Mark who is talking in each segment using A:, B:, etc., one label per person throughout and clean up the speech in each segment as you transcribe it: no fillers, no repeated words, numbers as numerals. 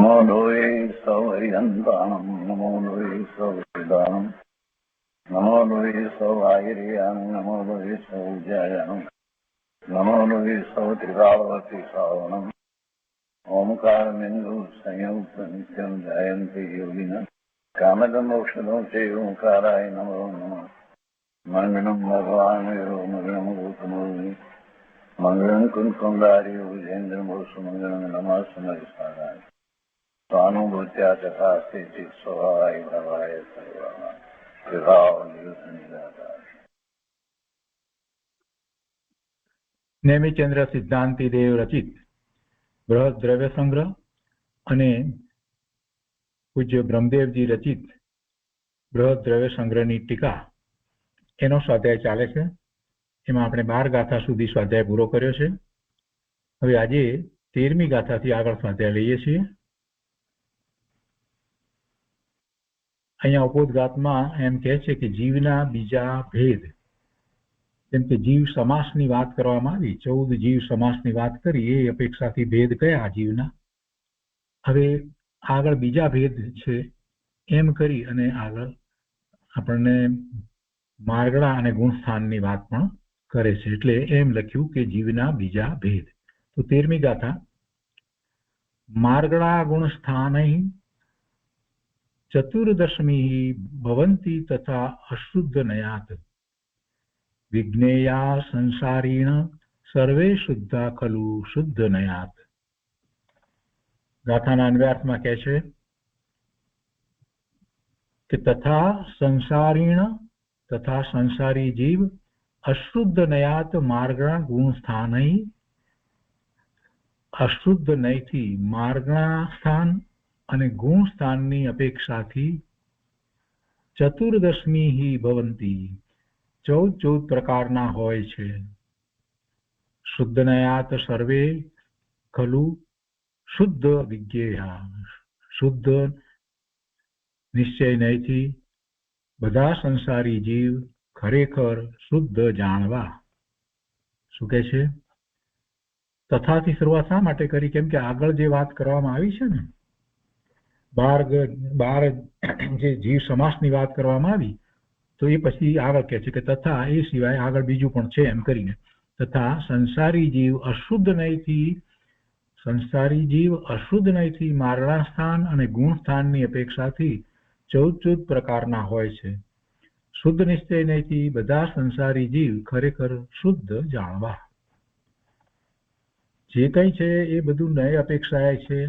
A: नमो लोये सौहरिहन्ताणम् नमो लोये सौहृदानम् नमो लोये सौभागिर्याम् नमो लोये सौज्यायाम् नमो लोये सौत्रिकावती सावणम् ओंकारमिन्दु संयुक्त नित्यं जयन्ति योगिनः कामदमोक्षदं च ओंकाराय नमो नमः मङ्गलं भगवान् मङ्गलं गौतमोनि मङ्गलं कुन्कुण्डारि विजेन्द्रमोसुमङ्गलं नमः समयसाराय स्वानुभूत्या चकास्ते चित् स्वभावाय भवाय सर्वाः विभाव निदाताय
B: નેમિચંદ્ર સિદ્ધાંતિ દેવ રચિત બૃહદ દ્રવ્ય સંગ્રહ અને પૂજ્ય બ્રહ્મદેવજી રચિત બૃહદ દ્રવ્ય સંગ્રહની ટીકા એનો સ્વાધ્યાય ચાલે છે. એમાં આપણે 12 ગાથા સુધી સ્વાધ્યાય પૂરો કર્યો છે. હવે આજે 13મી ગાથાથી આગળ સ્વાધ્યાય લઈએ છીએ. અહીંયા ઉપોદઘાતમાં એમ કહે છે કે જીવના બીજા ભેદ, જેમ કે જીવ સમાસની વાત કરવામાં આવી, 14 જીવ સમાસની વાત કરી, એ અપેક્ષાથી ભેદ કયા જીવના. હવે આગળ બીજા ભેદ છે એમ કરી અને આગળ આપણને માર્ગળા અને ગુણસ્થાનની વાત પણ કરે છે. એટલે એમ લખ્યું કે જીવના બીજા ભેદ. તો 13મી ગાથા. માર્ગળા ગુણસ્થાનૈ ચતુર્દશમી ભવંતિ તથા અશુદ્ધ નયાત વિજ્ઞેયા સંસારીણ સર્વે શુદ્ધા ખલુ શુદ્ધ નયાત. ગાથાના અન્વયાર્થમાં કહે છે કે તથા સંસારીણ તથા સંસારી જીવ અશુદ્ધ નયાત માર્ગણા ગુણસ્થાનૈ. અશુદ્ધ નયથી માર્ગણા સ્થાન અને ગુણ સ્થાનની અપેક્ષાથી ચતુર્દશમી હિ ભવંતી, 14 પ્રકારના હોય છે. શુદ્ધ નયાત સર્વે ખલુ શુદ્ધ વિજ્ઞેયા. શુદ્ધ નિશ્ચય નયથી બધા સંસારી જીવ ખરેખર શુદ્ધ જાણવા. શું કહે છે? તથાથી શરૂઆત શા માટે કરી? કેમ કે આગળ જે વાત કરવામાં આવી છે ને, 12 જે જીવ સમાસની વાત કરવામાં આવી, તો એ પછી આગળ કહે છે કે તથા એ સિવાય આગળ બીજું પણ છે એમ કરીને. તથા સંસારી જીવ અશુદ્ધ નયથી મારણા સ્થાન અને ગુણ સ્થાનની અપેક્ષાથી 14 પ્રકારના હોય છે. શુદ્ધ નિશ્ચય નયથી બધા સંસારી જીવ ખરેખર શુદ્ધ જાણવા. જે કંઈ છે એ બધું નય અપેક્ષાએ છે.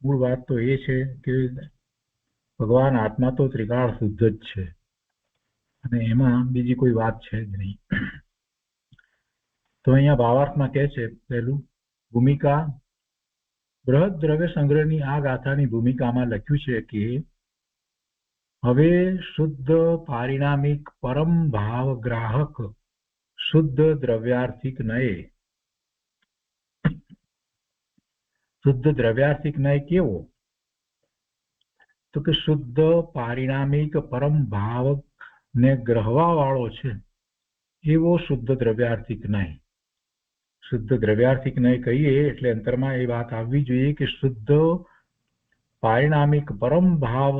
B: મૂળ વાત તો એ છે કે ભગવાન આત્મા તો ત્રિકાળ શુદ્ધ જ છે અને એમાં બીજી કોઈ વાત છે જ નહીં. તો અહીંયા ભાવાર્થમાં કહે છે, પહેલું ભૂમિકા. બૃહદ દ્રવ્ય સંગ્રહની આ ગાથાની ભૂમિકામાં લખ્યું છે કે હવે શુદ્ધ પારિણામિક પરમ ભાવ ગ્રાહક શુદ્ધ દ્રવ્યાર્થિક નય. શુદ્ધ દ્રવ્યાર્થિક નય કેવો? તો કે શુદ્ધ પારિણામિક પરમ ભાવ ને ગ્રહવા વાળો છે એવો શુદ્ધ દ્રવ્યાર્થિક નય. શુદ્ધ દ્રવ્યાર્થિક નય કહીએ એટલે અંતરમાં એ વાત આવવી જોઈએ કે શુદ્ધ પારિણામિક પરમ ભાવ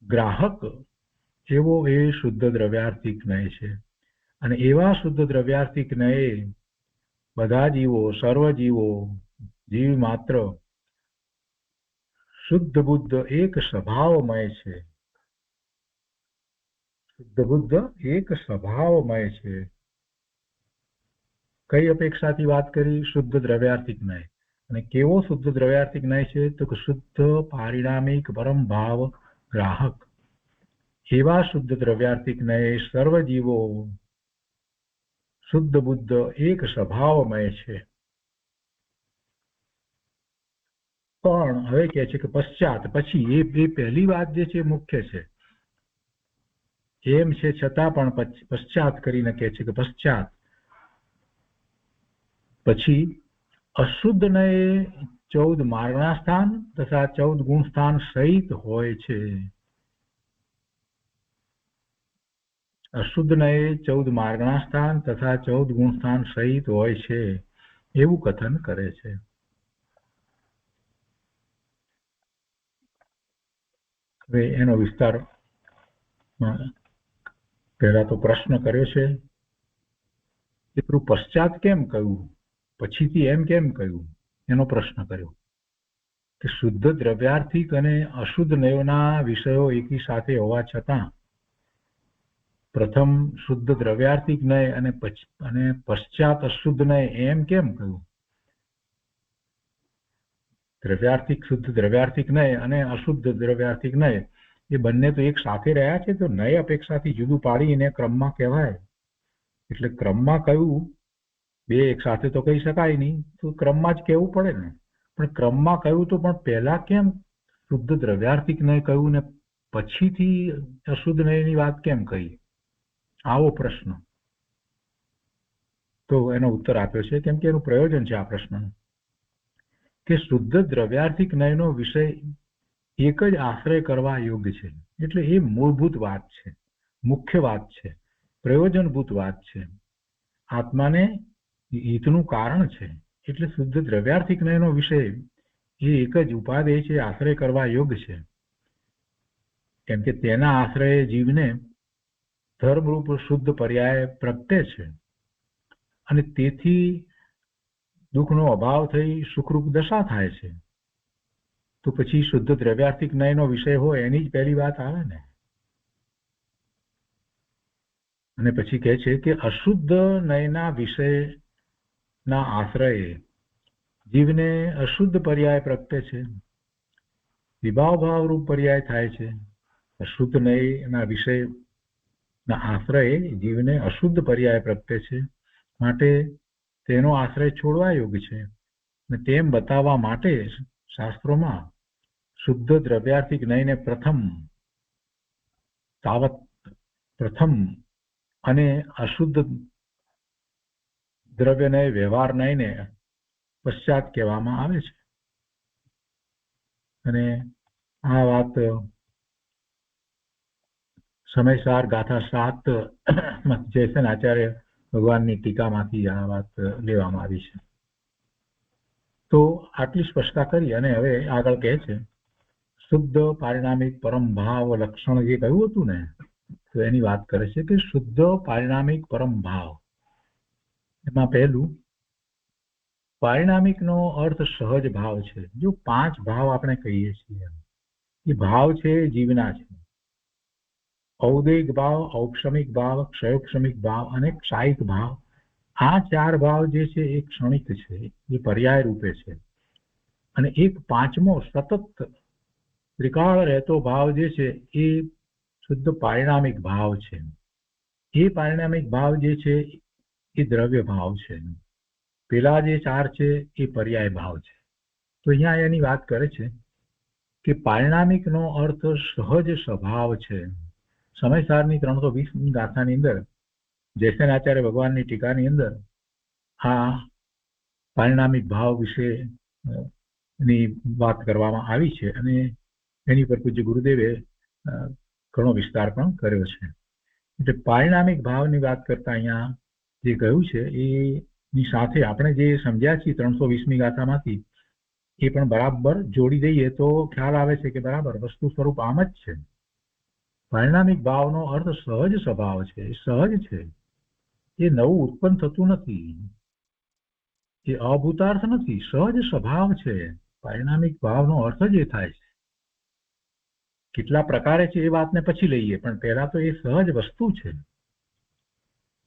B: ગ્રાહક એવો એ શુદ્ધ દ્રવ્યાર્થિક નય છે. અને એવા શુદ્ધ દ્રવ્યાર્થિક નયે બધા જીવો, સર્વ જીવો, જીવ માત્ર શુદ્ધ બુદ્ધ એક સ્વભાવમય છે. શુદ્ધ બુદ્ધ એક સ્વભાવમય છે. કઈ અપેક્ષાથી વાત કરી? શુદ્ધ દ્રવ્યાર્થિક નય. અને કેવો શુદ્ધ દ્રવ્યાર્થિક નય છે? તો કે શુદ્ધ પારિણામિક પરમ ભાવ ગ્રાહક એવા શુદ્ધ દ્રવ્યાર્થિક નય સર્વ જીવો શુદ્ધ બુદ્ધ એક સ્વભાવમય છે. પણ હવે કહે છે કે પશ્ચાત, પછી એ પહેલી વાત જે છે મુખ્ય છે એમ છે છતાં પણ પશ્ચાત કરીને કહે છે કે પશ્ચાત પછી અશુદ્ધ નયે 14 માર્ગણા સ્થાન તથા 14 ગુણ સ્થાન સહિત હોય છે. અશુદ્ધ નયે 14 માર્ગણા સ્થાન તથા 14 ગુણ સ્થાન સહિત હોય છે એવું કથન કરે છે. હવે એનો વિસ્તાર પહેલા તો પ્રશ્ન કર્યો છે કે પેલું પશ્ચાત કેમ કહ્યું, પછીથી એમ કેમ કહ્યું, એનો પ્રશ્ન કર્યો કે શુદ્ધ દ્રવ્યાર્થિક અને અશુદ્ધ નયોના વિષયો એકી સાથે હોવા છતાં પ્રથમ શુદ્ધ દ્રવ્યાર્થિક નય અને પશ્ચાત અશુદ્ધ નય એમ કેમ કહ્યું? દ્રવ્યાર્થિક શુદ્ધ દ્રવ્યાર્થિક નય અને અશુદ્ધ દ્રવ્યાર્થિક નય એ બંને તો એક સાથે રહ્યા છે, તો નય અપેક્ષાથી જુદું પાડીને ક્રમમાં કહેવાય. એટલે ક્રમમાં કહ્યું, બે એક સાથે તો કહી શકાય નહીં, તો ક્રમમાં જ કહેવું પડે ને. પણ ક્રમમાં કહ્યું તો પણ પહેલા કેમ શુદ્ધ દ્રવ્યાર્થિક નય કહ્યું ને પછીથી અશુદ્ધ નયની વાત કેમ કહી? આવો પ્રશ્ન. તો એનો ઉત્તર આપ્યો છે, કેમ કે એનું પ્રયોજન છે આ પ્રશ્નનું, કે શુદ્ધ દ્રવ્યાર્થિક નયનો વિષય એક જ આશ્રય કરવા યોગ્ય છે. એટલે એ મૂળભૂત વાત છે, મુખ્ય વાત છે, પ્રયોજનભૂત વાત છે, આત્માને હિતનું કારણ છે. એટલે શુદ્ધ દ્રવ્યાર્થિક નયનો વિષય એ એક જ ઉપાદેય છે, આશ્રય કરવા યોગ્ય છે. કેમ કે તેના આશ્રય જીવને ધર્મરૂપ શુદ્ધ પર્યાય પ્રગટે છે અને તેથી દુઃખનો અભાવ થઈ સુખરૂપ દશા થાય છે. તો પછી શુદ્ધ દ્રવ્યાર્થિક નયનો વિષય હોય એની જ પહેલી વાત આવે ને. અને પછી કહે છે કે અશુદ્ધ નયના વિષયના આશ્રયે જીવને અશુદ્ધ પર્યાય પ્રગટે છે, વિભાવ ભાવરૂપ પર્યાય થાય છે. અશુદ્ધ નયના વિષયના આશ્રયે જીવને અશુદ્ધ પર્યાય પ્રગટે છે, માટે તેનો આશ્રય છોડવા યોગ્ય છે. અને તેમ બતાવવા માટે શાસ્ત્રોમાં શુદ્ધ દ્રવ્યાર્થિક નયને પ્રથમ અને અશુદ્ધ દ્રવ્ય નય વ્યવહાર નયને પશ્ચાત કહેવામાં આવે છે. અને આ વાત સમયસાર ગાથા 7 જયસેન આચાર્ય ભગવાનની ટીકામાંથી આ વાત લેવામાં આવી છે. તો આટલી સ્પષ્ટતા કરી અને હવે આગળ કહે છે શુદ્ધ પારિણામિક પરમ ભાવ લક્ષણ જે કહ્યું હતું ને, તો એની વાત કરે છે કે શુદ્ધ પારિણામિક પરમ ભાવ. એમાં પહેલું પારિણામિકનો અર્થ સહજ ભાવ છે. જો 5 ભાવ આપણે કહીએ છીએ એ ભાવ છે જીવના છે. ઔદૈિક ભાવ, ઔપશમિક ભાવ, ક્ષયોપશમિક ભાવ અને ક્ષાયિક ભાવ. આ 4 ભાવ જે છે એ ક્ષણિક છે, એ પર્યાય રૂપે છે. અને એક પાંચમો સતત ત્રિકાળ રહેતો ભાવ જે છે એ શુદ્ધ પારિણામિક ભાવ છે. એ પારિણામિક ભાવ જે છે એ દ્રવ્ય ભાવ છે. પેલા જે 4 છે એ પર્યાય ભાવ છે. તો અહીંયા એની વાત કરે છે કે પારિણામિકનો અર્થ સહજ સ્વભાવ છે. સમયસારની 320 ગાથાની અંદર જયસેન આચાર્ય ભગવાનની ટીકાની અંદર આ પારિણામિક ભાવ વિશે ની વાત કરવામાં આવી છે અને એની પર પૂજ્ય ગુરુદેવે ઘણો વિસ્તાર પણ કર્યો છે. એટલે પારિણામિક ભાવની વાત કરતા અહીંયા જે કહ્યું છે એની સાથે આપણે જે સમજ્યા છીએ 320મી ગાથામાંથી એ પણ બરાબર જોડી દઈએ તો ખ્યાલ આવે છે કે બરાબર વસ્તુ સ્વરૂપ આમ જ છે. પારિણામિક ભાવનો અર્થ સહજ સ્વભાવ છે, એ સહજ છે, એ નવું ઉત્પન્ન થતું નથી, એ અભૂતાર્થ નથી, સહજ સ્વભાવ છે. પારિણામિક ભાવનો અર્થ જ એ થાય છે. કેટલા પ્રકારે છે એ વાતને પછી લઈએ, પણ પહેલા તો એ સહજ વસ્તુ છે.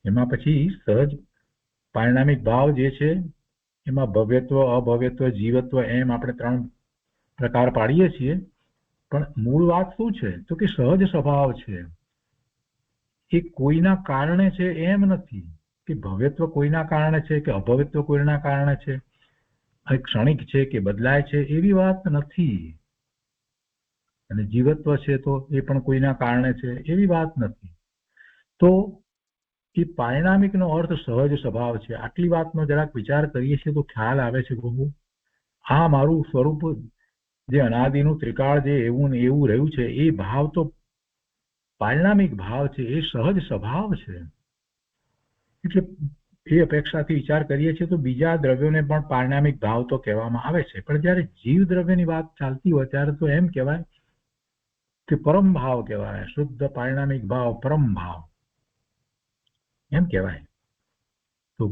B: એમાં પછી સહજ પારિણામિક ભાવ જે છે એમાં ભવ્યત્વ, અભવ્યત્વ, જીવત્વ એમ આપણે 3 પ્રકાર પાડીએ છીએ. પણ મૂળ વાત શું છે તો કે સહજ સ્વભાવ છે. એ કોઈના કારણે છે એમ નથી કે ભવ્યત્વ કોઈના કારણે છે કે અભવ્યત્વ કોઈના કારણે છે, ક્ષણિક છે કે બદલાય છે, એવી વાત નથી. અને જીવત્વ છે તો એ પણ કોઈના કારણે છે, એવી વાત નથી. તો એ પારિણામિકનો અર્થ સહજ સ્વભાવ છે. આટલી વાતનો જરાક વિચાર કરીએ છીએ તો ખ્યાલ આવે છે કે આ મારું સ્વરૂપ જે અનાદિનું ત્રિકાળ જે એવું ને એવું રહ્યું છે એ ભાવ તો પારિણામિક ભાવ છે, એ સહજ સ્વભાવ છે. એટલે એ અપેક્ષાથી વિચાર કરીએ છીએ તો બીજા દ્રવ્યોને પણ પારિણામિક ભાવ તો કહેવામાં આવે છે. પણ જયારે જીવ દ્રવ્યની વાત ચાલતી હોય ત્યારે તો એમ કહેવાય તે પરમ ભાવ કહેવાય. શુદ્ધ પારિણામિક ભાવ પરમ ભાવ એમ કહેવાય. તો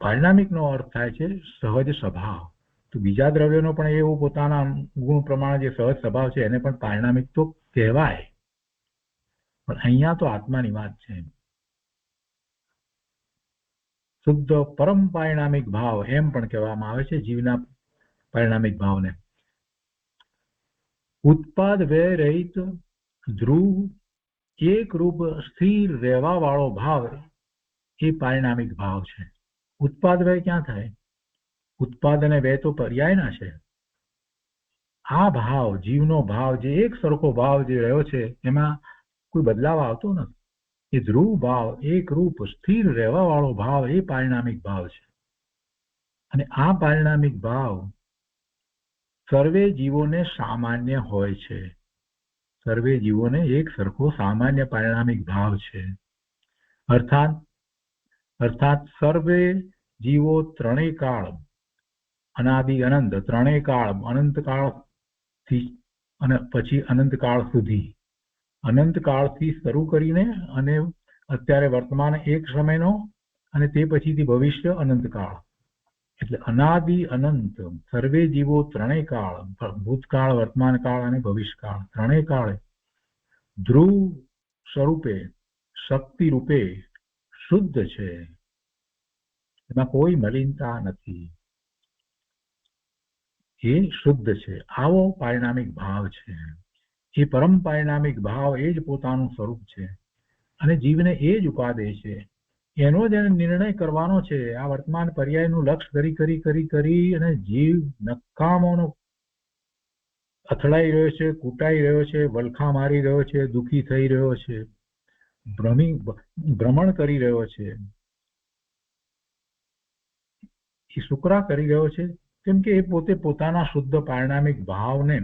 B: પારિણામિક નો અર્થ થાય છે સહજ સ્વભાવ. તો બીજા દ્રવ્યોનો પણ એવું પોતાના ગુણ પ્રમાણે જે સહજ સ્વભાવ છે એને પણ પારિણામિક તો કહેવાય, પણ અહીંયા તો આત્માની વાત છે. શુદ્ધ પરમ પારિણામિક ભાવ એમ પણ કહેવામાં આવે છે જીવના પારિણામિક ભાવને. ઉત્પાદ વ્યય રહિત ધ્રુવ એક રૂપ સ્થિર રહેવા વાળો ભાવ એ પારિણામિક ભાવ છે. ઉત્પાદ વ્યય ક્યાં થાય? ઉત્પાદ અને વ્યય તો પર્યાયના છે. આ ભાવ, જીવનો ભાવ, જે એક સરખો ભાવ જે રહ્યો છે એમાં કોઈ બદલાવ આવતો નથી. એ ધ્રુવ ભાવ, એક રૂપ સ્થિર રહેવા વાળો ભાવ એ પારિણામિક ભાવ છે. અને આ પારિણામિક ભાવ સર્વે જીવોને સામાન્ય હોય છે. સર્વે જીવોને એક સરખો સામાન્ય પારિણામિક ભાવ છે. અર્થાત સર્વે જીવો ત્રણેય કાળ, અનાદિ અનંત, ત્રણેય કાળ, અનંત કાળથી અને પછી અનંત કાળ સુધી, અનંત કાળથી શરૂ કરીને અને અત્યારે વર્તમાન એક સમયનો અને તે પછીથી ભવિષ્ય અનંત કાળ, એટલે અનાદિ અનંત સર્વે જીવો ત્રણેય કાળ, ભૂતકાળ, વર્તમાન કાળ અને ભવિષ્યકાળ, ત્રણેય કાળે ધ્રુવ સ્વરૂપે, શક્તિ રૂપે શુદ્ધ છે. એમાં કોઈ મલિનતા નથી. એ શુદ્ધ છે. આવો પારિણામિક ભાવ છે. એ પરમ પારિણામિક ભાવ એ જ પોતાનું સ્વરૂપ છે અને જીવને એ જ ઉપાદે છે. એનો જ એને નિર્ણય કરવાનો છે. આ વર્તમાન પર્યાયનું લક્ષ કરી અને જીવ નકામોનો અથડાઈ રહ્યો છે, કૂટાઈ રહ્યો છે, વલખા મારી રહ્યો છે, દુઃખી થઈ રહ્યો છે, ભ્રમણ કરી રહ્યો છે, એ શુક્રા કરી રહ્યો છે, કેમ કે એ પોતે પોતાના શુદ્ધ પારિણામિક ભાવને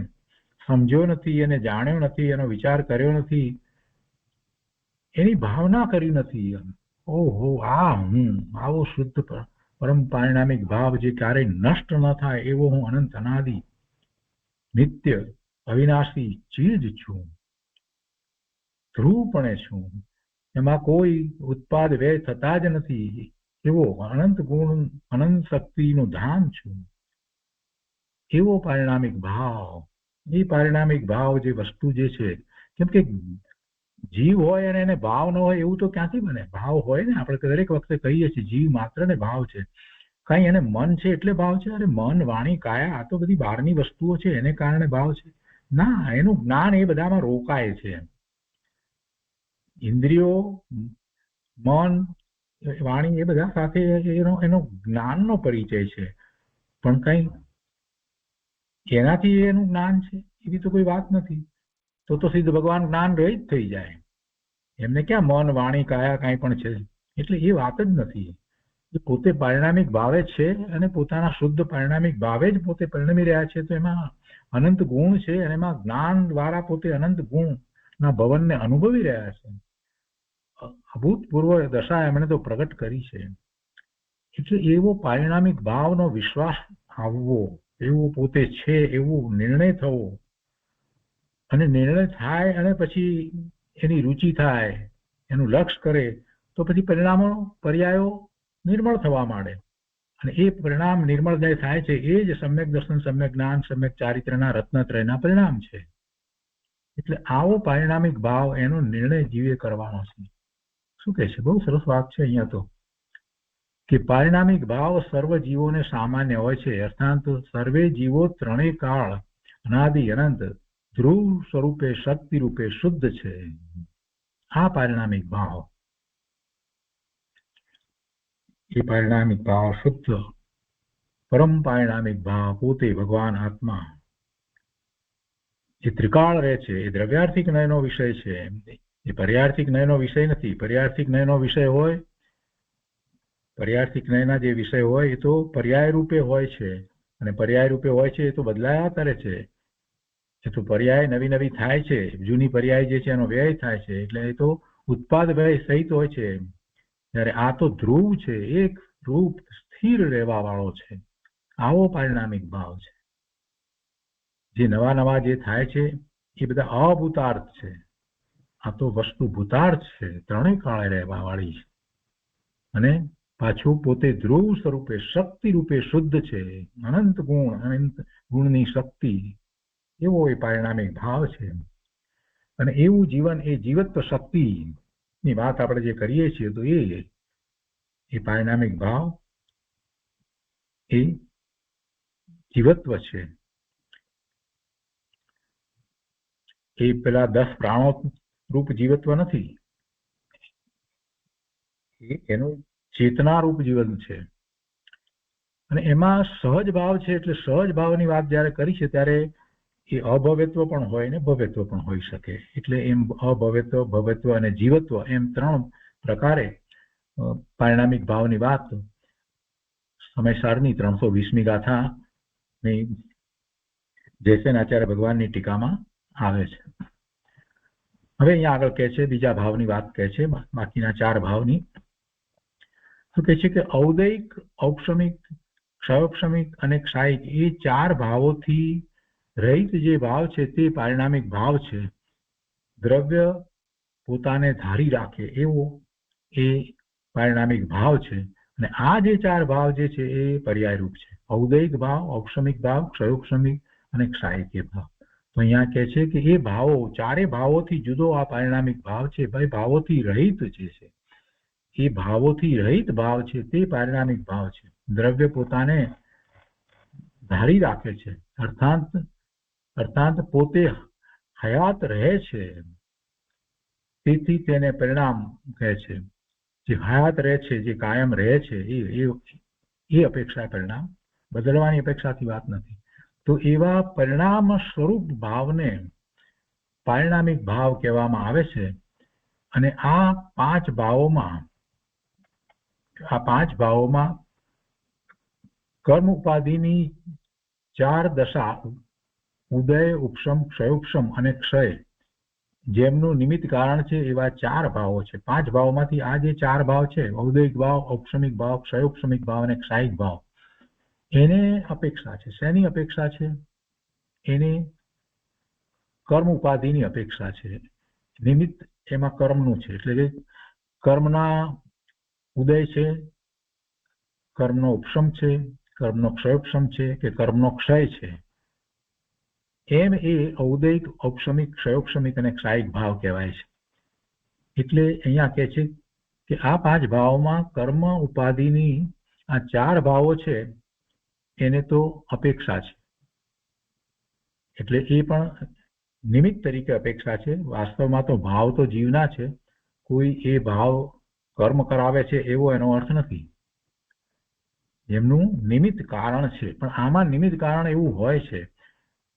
B: સમજ્યો નથી અને જાણ્યો નથી, એનો વિચાર કર્યો નથી, એની ભાવના કરી નથી. ઓહો, આ હું આવો શુદ્ધ પરમ પારિણામિક ભાવ જે ક્યારેય નષ્ટ ન થાય એવો હું અનંત અનાદિ નિત્ય અવિનાશી ચીજ છું, ધ્રુવપણે છું, એમાં કોઈ ઉત્પાદ વ્યય થતા જ નથી એવો અનંત ગુણ, અનંત શક્તિનું ધામ છું, એવો પારિણામિક ભાવ. એ પારિણામિક ભાવ જે વસ્તુ જે છે, કેમ કે જીવ હોય અને એને ભાવ ન હોય એવું તો ક્યાંથી બને? ભાવ હોય ને. આપણે દરેક વખતે કહીએ છીએ જીવ માત્ર ને ભાવ છે. કઈ એને મન છે એટલે ભાવ છે? અરે મન, વાણી, કાયા આ તો બધી બહારની વસ્તુઓ છે એને કારણે ભાવ છે? ના, એનું જ્ઞાન એ બધામાં રોકાય છે. ઇન્દ્રિયો, મન, વાણી એ બધા સાથે એનો જ્ઞાનનો પરિચય છે, પણ કઈ એનાથી એનું જ્ઞાન છે એવી તો કોઈ વાત નથી. તો સીધું ભગવાન જ્ઞાન રહિત થઈ જાય. એમને ક્યાં મન, વાણી, કાયા કાંઈ પણ છે? એટલે એ વાત જ નથી. એ પોતે પારિણામિક ભાવે છે અને પોતાના શુદ્ધ પારિણામિક ભાવે જ પોતે પરિણમી રહ્યા છે. તો એમાં અનંત ગુણ છે અને એમાં જ્ઞાન દ્વારા પોતે અનંત ગુણના ભવનને અનુભવી રહ્યા છે. અભૂતપૂર્વ દશા એમણે તો પ્રગટ કરી છે. એટલે એવો પારિણામિક ભાવનો વિશ્વાસ આવવો, એવું પોતે છે એવો નિર્ણય થવો, અને નિર્ણય થાય અને પછી એની રુચિ થાય, એનું લક્ષ્ય કરે, તો પછી પરિણામો, પર્યાયો નિર્મળ થવા માંડે. અને એ પરિણામ નિર્મળ થાય છે એ જ સમ્યક દર્શન, સમ્યક જ્ઞાન, સમ્યક ચારિત્રના રત્નત્રયના પરિણામ છે. એટલે આવો પારિણામિક ભાવ એનો નિર્ણય જીવે કરવાનો છે. શું કહે છે? બહુ સરસ વાત છે અહીંયા તો, કે પારિણામિક ભાવ સર્વ જીવોને સામાન્ય હોય છે. અર્થાત સર્વે જીવો ત્રણેય કાળ, અનાદિ અનંત ધ્રુવ સ્વરૂપે, શક્તિ રૂપે શુદ્ધ છે. આ પારિણામિક ભાવ, એ પારિણામિક ભાવ શુદ્ધ પરમ પારિણામિક ભાવ પોતે ભગવાન આત્મા એ ત્રિકાળ રહે છે. એ દ્રવ્યાર્થિક નયનો વિષય છે, એ પર્યાર્થિક નયનો વિષય નથી. પર્યાર્થિક નયનો વિષય હોય, પર્યાર્થિક નયના જે વિષય હોય એ તો પર્યાય રૂપે હોય છે, અને પર્યાય રૂપે હોય છે એ તો બદલાયા કરે છે. એ તો પર્યાય નવી નવી થાય છે. જૂની પર્યાય જે છે એનો વ્યય થાય છે, એટલે એ તો ઉત્પાદ વ્યય સહિત હોય છે. જ્યારે આ તો ધ્રુવ છે, એક રૂપ સ્થિર રહેવા વાળો છે. આવો પારિણામિક ભાવ છે. જે નવા નવા જે થાય છે એ બધા અભૂતાર્થ છે. આ તો વસ્તુ ભૂતાર્થ છે, ત્રણેય કાળે રહેવા વાળી છે. અને પાછું પોતે ધ્રુવ સ્વરૂપે શક્તિ રૂપે શુદ્ધ છે, અનંત ગુણની શક્તિ, એવો એ પારિણામિક ભાવ છે. અને એવું જીવન, એ જીવત્વ શક્તિ ની વાત આપણે જે કરીએ છીએ, તો એ પારિણામિક ભાવ એ જીવત્વ છે. એ પેલા 10 પ્રાણો રૂપ જીવત્વ નથી, એનું ચેતના રૂપ જીવન છે. અને એમાં સહજ ભાવ છે. એટલે સહજ ભાવની વાત જયારે કરી છે ત્યારે એ અભવ્યત્વ પણ હોય ને ભવ્યત્વ પણ હોઈ શકે. એટલે એમ અભવ્યત્વ, ભવ્યત્વ અને જીવત્વ એમ 3 પ્રકારે પારિણામિક ભાવની વાત સમયસારની 320મી ગાથાની જયસેનાચાર્ય ભગવાનની ટીકામાં આવે છે. હવે અહીંયા આગળ કહે છે, બીજા ભાવની વાત કહે છે, બાકીના 4 ભાવની. તો કહે છે કે ઔદૈક, ઔપશમિક, ક્ષયોપશમિક અને ક્ષાયિક એ 4 ભાવોથી રહિત જે ભાવ છે તે પારિણામિક ભાવ છે. દ્રવ્ય પોતાને ધારી રાખે એવો એ પારિણામિક ભાવ છે. અને આ જે 4 ભાવ જે છે એ પર્યાય રૂપ છે. ઔદૈક ભાવ, ઔપશમિક ભાવ, ક્ષયોપશમિક અને ક્ષાયિક ભાવ. તો અહીંયા કહે છે કે એ ભાવો, 4 ભાવોથી જુદો આ પારિણામિક ભાવ છે. ભાઈ ભાવોથી રહિત જે છે, એ ભાવોથી રહિત ભાવ છે તે પારિણામિક ભાવ છે. દ્રવ્ય પોતાને ધારી રાખે છે, અર્થાત પોતે હયાત રહે છે, તેથી તેને પરિણામ કહે છે. જે હયાત રહે છે, જે કાયમ રહે છે, એ અપેક્ષા પરિણામ, બદલવાની અપેક્ષાથી વાત નથી. તો એવા પરિણામ સ્વરૂપ ભાવને પારિણામિક ભાવ કહેવામાં આવે છે. અને આ 5 ભાવોમાં કર્મ ઉપાધિની 4 દશા, ઉદય, ઉપશમ, ક્ષયોપશમ અને ક્ષય, જેમનું નિમિત્ત કારણ છે એવા 4 ભાવો છે. 5 ભાવોમાંથી આ જે 4 ભાવ છે, ઔદૈક ભાવ, ઔપશમિક ભાવ, ક્ષયોપશમિક ભાવ અને ક્ષાયિક ભાવ, એને અપેક્ષા છે. શેની અપેક્ષા છે? એને કર્મ ઉપાધિની અપેક્ષા છે. નિમિત્ત એમાં કર્મનું છે. એટલે કે કર્મના ઉદય છે, કર્મનો ઉપશમ છે, કર્મનો ક્ષયોપશમ છે કે કર્મનો ક્ષય છે, એમ એ ઔદૈક, ઔપશમિક, ક્ષયોપશમિક અને ક્ષાયિક ભાવ કહેવાય છે. એટલે અહીંયા કહે છે કે આ 5 ભાવોમાં કર્મ ઉપાધિની આ 4 ભાવો છે એને તો અપેક્ષા છે. એટલે એ પણ નિમિત્ત તરીકે અપેક્ષા છે. વાસ્તવમાં તો ભાવ તો જીવના છે. કોઈ એ ભાવ કર્મ કરાવે છે એવો એનો અર્થ નથી. એમનું નિમિત્ત કારણ છે. પણ આમાં નિમિત્ત કારણ એવું હોય છે,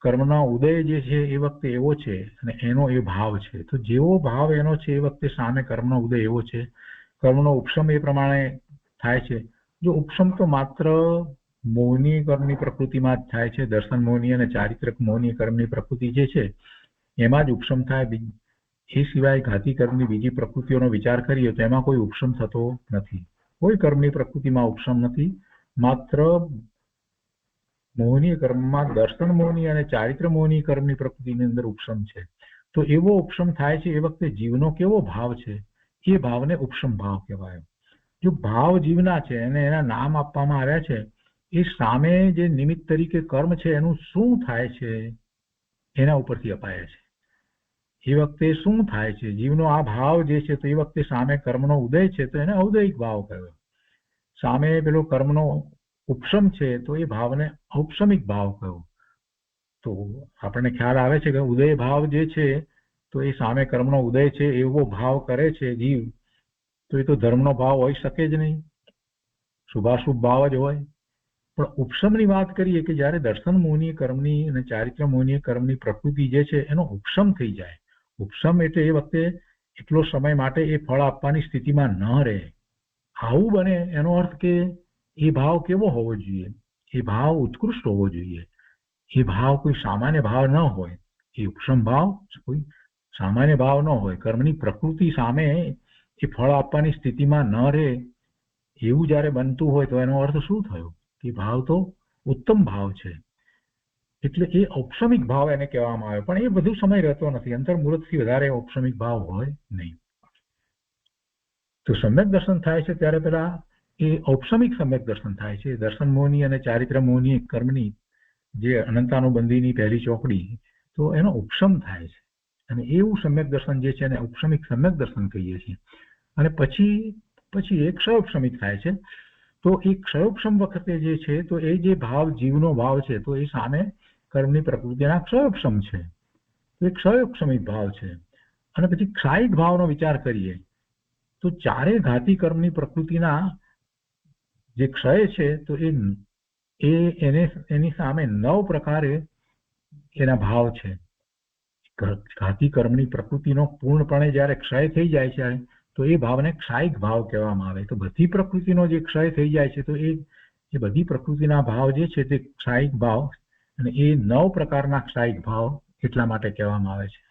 B: કર્મનો ઉદય જે છે એ વખતે એવો છે અને એનો એ ભાવ છે. તો જેવો ભાવ એનો છે એ વખતે સામે કર્મનો ઉદય એવો છે. કર્મનો ઉપશમ એ પ્રમાણે થાય છે. જો ઉપશમ તો માત્ર મોહની કર્મની પ્રકૃતિમાં જ થાય છે. દર્શન મોહની અને ચારિત્રક મોહની કર્મની પ્રકૃતિ જે છે એમાં જ ઉપશમ થાય. એ સિવાય ઘાતી કર્મની બીજી પ્રકૃતિઓનો વિચાર કરીએ તો એમાં કોઈ ઉપશમ થતો નથી. કોઈ કર્મની પ્રકૃતિમાં ઉપશમ નથી. માત્ર મોહની કર્મમાં દર્શન મોહની અને ચારિત્ર મોહની કર્મની પ્રકૃતિની અંદર ઉપશમ છે. તો એવો ઉપશમ થાય છે એ વખતે જીવનો કેવો ભાવ છે, એ ભાવને ઉપશમ ભાવ કહેવાય. જો ભાવ જીવના છે અને એના નામ આપવામાં આવ્યા છે, એ સામે જે નિમિત્ત તરીકે કર્મ છે એનું શું થાય છે એના ઉપરથી અપાયા છે. એ વખતે શું થાય છે, જીવનો આ ભાવ જે છે, તો એ વખતે સામે કર્મનો ઉદય છે તો એને ઔદૈક ભાવ કહેવાય. સામે પેલો કર્મનો ઉપશમ છે તો એ ભાવને ઔપશમિક ભાવ કહ્યો. તો આપણને ખ્યાલ આવે છે કે ઉદય ભાવ જે છે તો એ સામે કર્મનો ઉદય છે એવો ભાવ કરે છે જીવ, તો એ તો ધર્મનો ભાવ હોઈ શકે જ નહીં, શુભાશુભ ભાવ જ હોય. પણ ઉપશમની વાત કરીએ કે જ્યારે દર્શન મોહની કર્મની અને ચારિત્ર મોહની કર્મની પ્રકૃતિ જે છે એનો ઉપશમ થઈ જાય. ઉપશમ એટલે એ વખતે એટલો સમય માટે એ ફળ આપવાની સ્થિતિમાં ન રહે. આવું બને એનો અર્થ કે એ ભાવ કેવો હોવો જોઈએ? એ ભાવ ઉત્કૃષ્ટ હોવો જોઈએ. એ ભાવ કોઈ સામાન્ય ભાવ ન હોય. એ ઉપશમ ભાવ કોઈ સામાન્ય ભાવ ન હોય. કર્મની પ્રકૃતિ સામે એ ફળ આપવાની સ્થિતિમાં ન રહે એવું જ્યારે બનતું હોય તો એનો અર્થ શું થયો? એ ભાવ તો ઉત્તમ ભાવ છે. એટલે એ ઔપસમિક ભાવ એને કહેવામાં આવે, પણ એ બધું સમય રહેતો નથી. અંતર્મુહૂર્તથી વધારે ઔપસમિક ભાવ હોય નહીં. તો સમ્યક દર્શન થાય છે ત્યારે પેલા એ ઔપસમિક સમ્યક દર્શન થાય છે. દર્શન મોહની અને ચારિત્ર મોહની કર્મની જે અનંતાનુબંધીની પહેલી ચોકડી, તો એનો ઉપશમ થાય છે, અને એવું સમ્યક દર્શન જે છે એને ઔપસમિક સમ્યક દર્શન કહીએ છીએ. અને પછી એ ક્ષયોપશમિક થાય છે. તો એ ક્ષયોપશમ વખતે જે છે, તો એ જે ભાવ જીવનો ભાવ છે, તો એ સામે કર્મની પ્રકૃતિના ક્ષયોપશમ છે, તો એ ક્ષયોપશમિક ભાવ છે. અને પછી ક્ષાયિક ભાવનો વિચાર કરીએ તો ચારે ઘાતી કર્મની પ્રકૃતિના જે ક્ષય છે, તો એની સામે 9 પ્રકારે એના ભાવ છે. ઘાતી કર્મની પ્રકૃતિનો પૂર્ણપણે જ્યારે ક્ષય થઈ જાય છે, તો એ ભાવને ક્ષાયિક ભાવ કહેવામાં આવે. તો બધી પ્રકૃતિનો જે ક્ષય થઈ જાય છે, તો એ બધી પ્રકૃતિના ભાવ જે છે તે ક્ષાયિક ભાવ, અને એ 9 પ્રકારના ક્ષાયિક ભાવ એટલા માટે કહેવામાં આવે છે.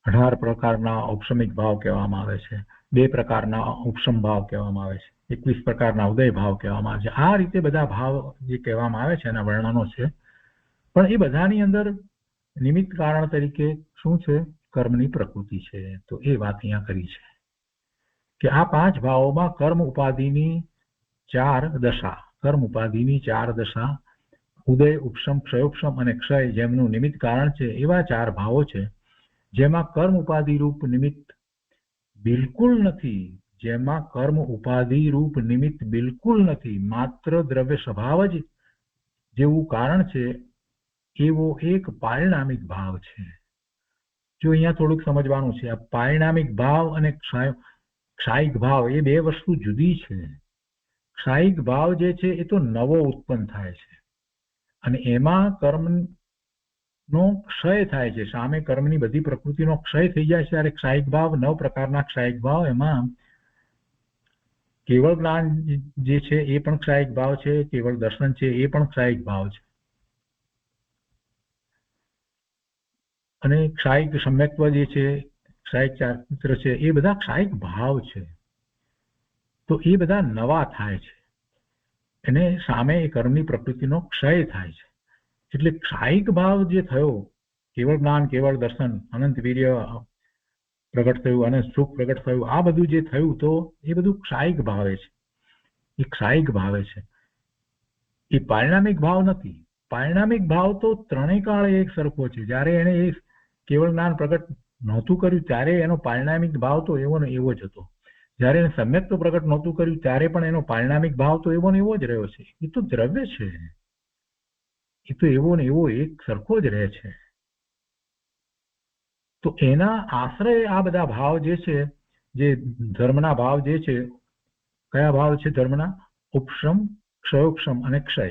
B: 18 પ્રકારના ઔપસમિક ભાવ કહેવામાં આવે છે, 2 પ્રકારના ઉપશમ ભાવ કહેવામાં આવે છે, 21 પ્રકારના ઉદય ભાવ કહેવામાં આવે છે. આ રીતે બધા ભાવ જે કહેવામાં આવે છે એના વર્ણનો છે. પણ એ બધાની અંદર નિમિત્ત કારણ તરીકે શું છે? કર્મની પ્રકૃતિ છે. તો એ વાત અહીંયા કરી છે કે આ 5 ભાવોમાં કર્મ ઉપાધિની 4 દશા, કર્મ ઉપાધિની 4 દશા, ઉદય, ઉપશમ, ક્ષયોપશમ અને ક્ષય જેમનું નિમિત્ત કારણ છે, એવા 4 ભાવો છે જેમાં કર્મ ઉપાધિ રૂપ નિમિત્ત બિલકુલ નથી. જેમાં કર્મ ઉપાધિ રૂપ નિમિત્ત બિલકુલ નથી, માત્ર દ્રવ્ય સ્વભાવ જ જેવું કારણ છે, એવો એક પારિણામિક ભાવ છે. જો અહીંયા થોડુંક સમજવાનું છે, આ પારિણામિક ભાવ અને ક્ષાયિક ભાવ એ 2 વસ્તુ જુદી છે. ક્ષાયિક ભાવ જે છે એ તો નવો ઉત્પન્ન થાય છે, અને એમાં કર્મનો ક્ષય થાય છે. સામે કર્મની બધી પ્રકૃતિનો ક્ષય થઈ જાય છે ત્યારે ક્ષાયિક ભાવ, 9 પ્રકારના ક્ષાયિક ભાવ, એમાં કેવળ જ્ઞાન જે છે એ પણ ક્ષાયિક ભાવ છે, કેવળ દર્શન છે એ પણ ક્ષાયિક ભાવ છે, અને ક્ષાયિક સમ્યક્ત્વ જે છે, ક્ષાયિક ચારિત્ર છે, એ બધા ક્ષાયિક ભાવ છે. તો એ બધા નવા થાય છે, અને સામે એ કર્મની પ્રકૃતિનો ક્ષય થાય છે. એટલે ક્ષાયિક ભાવ જે થયો, કેવળ જ્ઞાન, કેવળ દર્શન, અનંત વીર્ય પ્રગટ થયું અને સુખ પ્રગટ થયું, આ બધું જે થયું, તો એ બધું ક્ષાયિક ભાવે છે. એ ક્ષાયિક ભાવે છે, એ પારિણામિક ભાવ નથી. પારિણામિક ભાવ તો ત્રણેય કાળે એક સરખો છે. જ્યારે એને એ કેવળ જ્ઞાન પ્રગટ નહોતું કર્યું ત્યારે એનો પારિણામિક ભાવ તો એવો ને એવો જ હતો. જ્યારે એને સમ્યક્ત્વ પ્રગટ નહોતું કર્યું ત્યારે પણ એનો પારિણામિક ભાવ તો એવો ને એવો જ રહ્યો છે. એ તો દ્રવ્ય છે, એ તો એવો ને એવો એક સરખો જ રહે છે. તો એના આશ્રય આ બધા ભાવ જે છે, જે ધર્મના ભાવ જે છે, કયા ભાવ છે ધર્મના? ઉપશમ, ક્ષયોપશમ અને ક્ષય.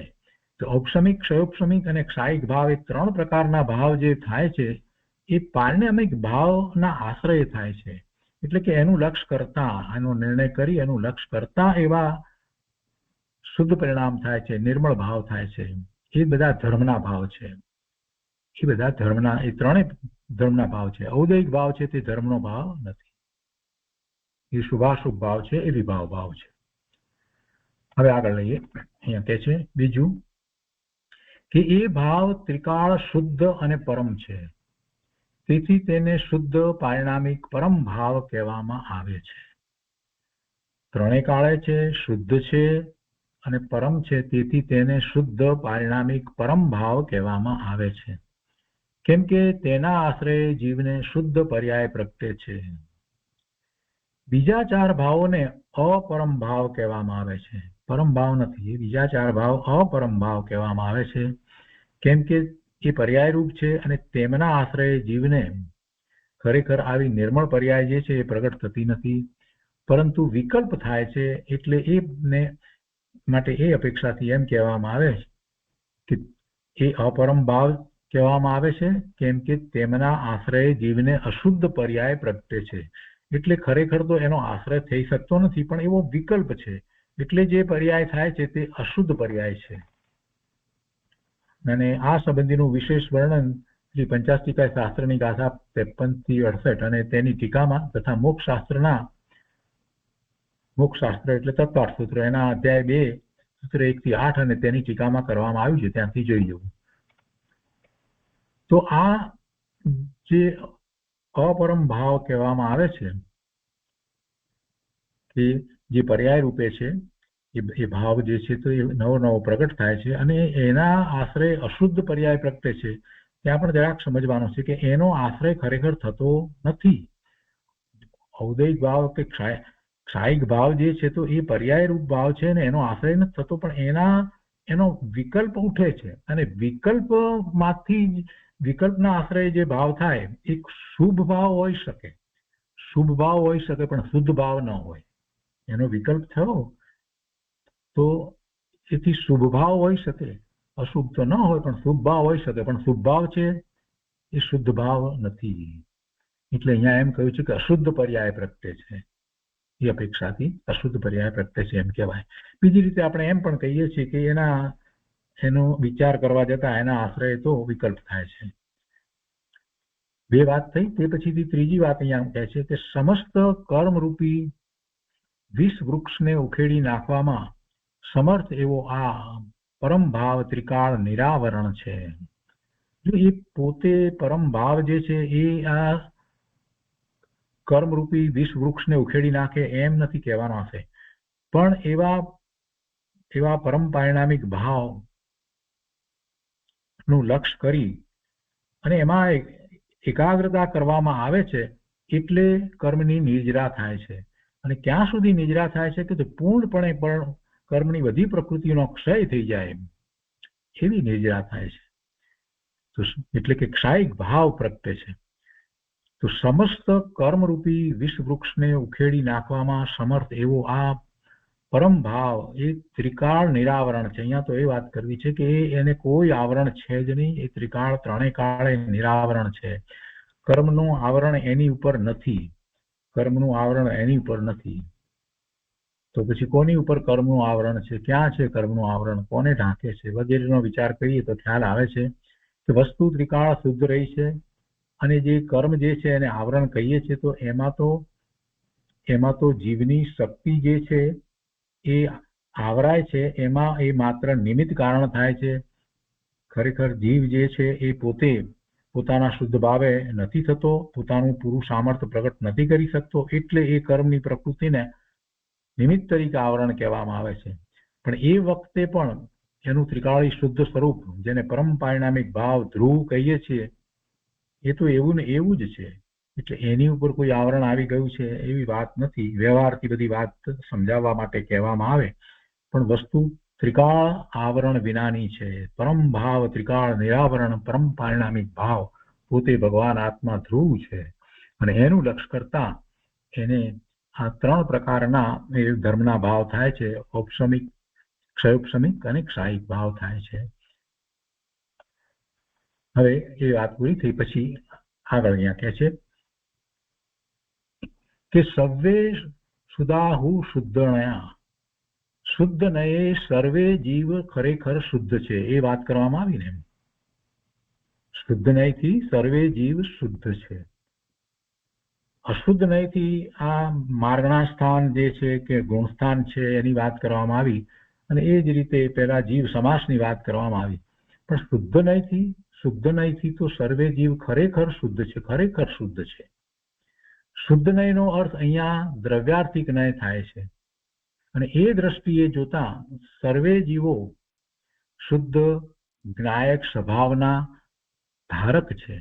B: તો ઔપસમિક, ક્ષયોપશમિક અને ક્ષાયિક ભાવ, એ 3 પ્રકારના ભાવ જે થાય છે, એ પારિણામિક ભાવના આશ્રય થાય છે. એટલે કે એનું લક્ષ્ય કરતા, એનો નિર્ણય કરી એનું લક્ષ્ય કરતા એવા શુદ્ધ પરિણામ થાય છે, નિર્મળ ભાવ થાય છે. એ બધા ધર્મના ભાવ છે. એ બધા ધર્મના, એ 3 ધર્મના ભાવ છે. ઔદયિક ભાવ છે તે ધર્મનો ભાવ નથી, એ શુભાશુભ ભાવ છે, એ વિભાવ ભાવ છે. હવે આગળ લઈએ. અહીંયા કહે છે બીજું કે એ ભાવ ત્રિકાળ શુદ્ધ અને પરમ છે, તેથી તેને શુદ્ધ પારિણામિક પરમ ભાવ કહેવામાં આવે છે. 3 કાળે છે, શુદ્ધ છે અને પરમ છે, તેથી તેને શુદ્ધ પારિણામિક પરમ ભાવ કહેવામાં આવે છે. કેમ કે તેના આશ્રય જીવને શુદ્ધ પર્યાય પ્રગટે છે. બીજા 4 ભાવોને અપરમ ભાવ કહેવામાં આવે છે, પરમ ભાવ નથી. બીજા 4 ભાવ અપરમ ભાવ કહેવામાં આવે છે, કેમ કે એ પર્યાય રૂપ છે, અને તેમના આશ્રય જીવને ખરેખર આવી નિર્મળ પર્યાય જે છે એ પ્રગટ થતી નથી, પરંતુ વિકલ્પ થાય છે. એટલે એને માટે એ અપેક્ષાથી એમ કહેવામાં આવે છે કે એ અપરમ ભાવ કહેવામાં આવે છે, કેમ કે તેમના આશ્રય જીવને અશુદ્ધ પર્યાય પ્રગટે છે. એટલે ખરેખર તો એનો આશ્રય થઈ શકતો નથી, પણ એવો વિકલ્પ છે. એટલે જે પર્યાય થાય છે તે અશુદ્ધ પર્યાય છે. અને આ સંબંધીનું વિશેષ વર્ણન શ્રી પંચાસ્તિકા શાસ્ત્રની ગાથા 53 થી 68 અને તેની ટીકામાં તથા મોક્ષશાસ્ત્ર એટલે તત્વાર્થ સૂત્ર, એના અધ્યાય 2 સૂત્ર 1 થી 8 અને તેની ટીકામાં કરવામાં આવ્યું છે ત્યાંથી જોઈ જવું. તો આ જે અપરમ ભાવ કહેવામાં આવે છે કે જે પર્યાય રૂપે છે એ ભાવ જે છે તો એ નવો નવો પ્રગટ થાય છે અને એના આશ્રય અશુદ્ધ પર્યાય પ્રગટે છે. ત્યાં પણ જરાક સમજવાનું છે કે એનો આશ્રય ખરેખર થતો નથી. ઔદૈહિક ભાવ કે ક્ષાયિક ભાવ જે છે તો એ પર્યાય રૂપ ભાવ છે ને એનો આશ્રય નથી થતો, પણ એનો વિકલ્પ ઉઠે છે અને વિકલ્પના આશ્રય જે ભાવ થાય એક શુભ ભાવ હોઈ શકે, પણ શુદ્ધ ભાવ ન હોય. એનો વિકલ્પ થયો તો એથી શુભ ભાવ હોઈ શકે, અશુભ તો ન હોય પણ શુભ ભાવ હોઈ શકે, પણ શુભ ભાવ છે એ શુદ્ધ ભાવ નથી. એટલે અહીંયા એમ કહ્યું છે કે અશુદ્ધ પર્યાય પ્રગટે છે, એ અપેક્ષાથી અશુદ્ધ પર્યાય પ્રગટે છે એમ કહેવાય. બીજી રીતે આપણે એમ પણ કહીએ છીએ કે એનો વિચાર કરવા જતા એના આશ્રય તો વિકલ્પ થાય છે. બે વાત થઈ. તે પછીથી ત્રીજી વાત અહીંયા કહે છે કે સમસ્ત કર્મરૂપી વિષ વૃક્ષને ઉખેડી નાખવામાં સમર્થ એવો આ પરમ ભાવ ત્રિકાળ નિરાવરણ છે. એ પોતે પરમ ભાવ જે છે એ આ કર્મરૂપી વિષ વૃક્ષને ઉખેડી નાખે એમ નથી કહેવાનો હશે, પણ એવા પરમ પારિણામિક ભાવ નું લક્ષ્ય કરી અને એમાં એકાગ્રતા કરવામાં આવે છે એટલે કર્મની નિર્જરા થાય છે. અને ક્યાં સુધી નિજરા થાય છે કે પૂર્ણપણે પણ કર્મની બધી પ્રકૃતિનો ક્ષય થઈ જાય એવી નિજરા થાય છે. તો એટલે કે ક્ષાયિક ભાવ પ્રગટે છે. તો સમસ્ત કર્મરૂપી વિષ વૃક્ષને ઉખેડી નાખવામાં સમર્થ એવો આ પરમ ભાવ એ ત્રિકાળ નિરાવરણ છે. અહીંયા તો એ વાત કરવી છે કે એને કોઈ આવરણ છે જ નહીં. એ ત્રિકાળ ત્રણેય કાળે નિરાવરણ છે. કર્મનું આવરણ એની ઉપર નથી. તો પછી કોની ઉપર કર્મનું આવરણ છે, ક્યાં છે કર્મનું આવરણ, કોને ઢાંકે છે વગેરેનો વિચાર કરીએ તો ખ્યાલ આવે છે કે વસ્તુ ત્રિકાળ શુદ્ધ રહી છે અને જે કર્મ જે છે એને આવરણ કહીએ છીએ તો એમાં તો જીવની શક્તિ જે છે એ આવરાય છે, એમાં એ માત્ર નિમિત્ત કારણ થાય છે. ખરેખર જીવ જે છે એ પોતાના શુદ્ધ ભાવે નથી થતો, પોતાનું પૂરું સામર્થ્ય પ્રગટ નથી કરી શકતો, એટલે એ કર્મની પ્રકૃતિને નિમિત્ત તરીકે આવરણ કહેવામાં આવે છે. પણ એ વખતે પણ એનું ત્રિકાળી શુદ્ધ સ્વરૂપ જેને પરમ પારિણામિક ભાવ ધ્રુવ કહીએ છીએ એ તો એવું ને એવું જ છે. એટલે એની ઉપર કોઈ આવરણ આવી ગયું છે એવી વાત નથી. વ્યવહારથી બધી વાત સમજાવવા માટે કહેવામાં આવે, પણ વસ્તુ ત્રિકાળ આવરણ વિનાની છે. પરમ ભાવ ત્રિકાળ નિરાવરણ પરમ પારિણામિક ભાવ પોતે ભગવાન આત્મા ધ્રુવ છે અને એનું લક્ષ્ય કરતા એને આ ત્રણ પ્રકારના ધર્મના ભાવ થાય છે. ઔપસમિક, ક્ષયોપસમિક અને ક્ષાયિક ભાવ થાય છે. હવે એ વાત પૂરી થઈ પછી આગળ અહીંયા કહે છે કે સર્વે સુદાહુ શુદ્ધણયા શુદ્ધ નયે સર્વે જીવ ખરેખર શુદ્ધ છે. એ વાત કરવામાં આવી ને, શુદ્ધ નયથી સર્વે જીવ શુદ્ધ છે. અશુદ્ધ નયથી આ માર્ગણા સ્થાન જે છે કે ગુણસ્થાન છે એની વાત કરવામાં આવી અને એ જ રીતે પેલા જીવ સમાસની વાત કરવામાં આવી. પણ શુદ્ધ નયથી તો સર્વે જીવ ખરેખર શુદ્ધ છે, ખરેખર શુદ્ધ છે. શુદ્ધ નયનો અર્થ અહીંયા દ્રવ્યાર્થિક નય થાય છે અને એ દ્રષ્ટિએ જોતા સર્વે જીવો શુદ્ધ જ્ઞાયક સ્વભાવના ધારક છે.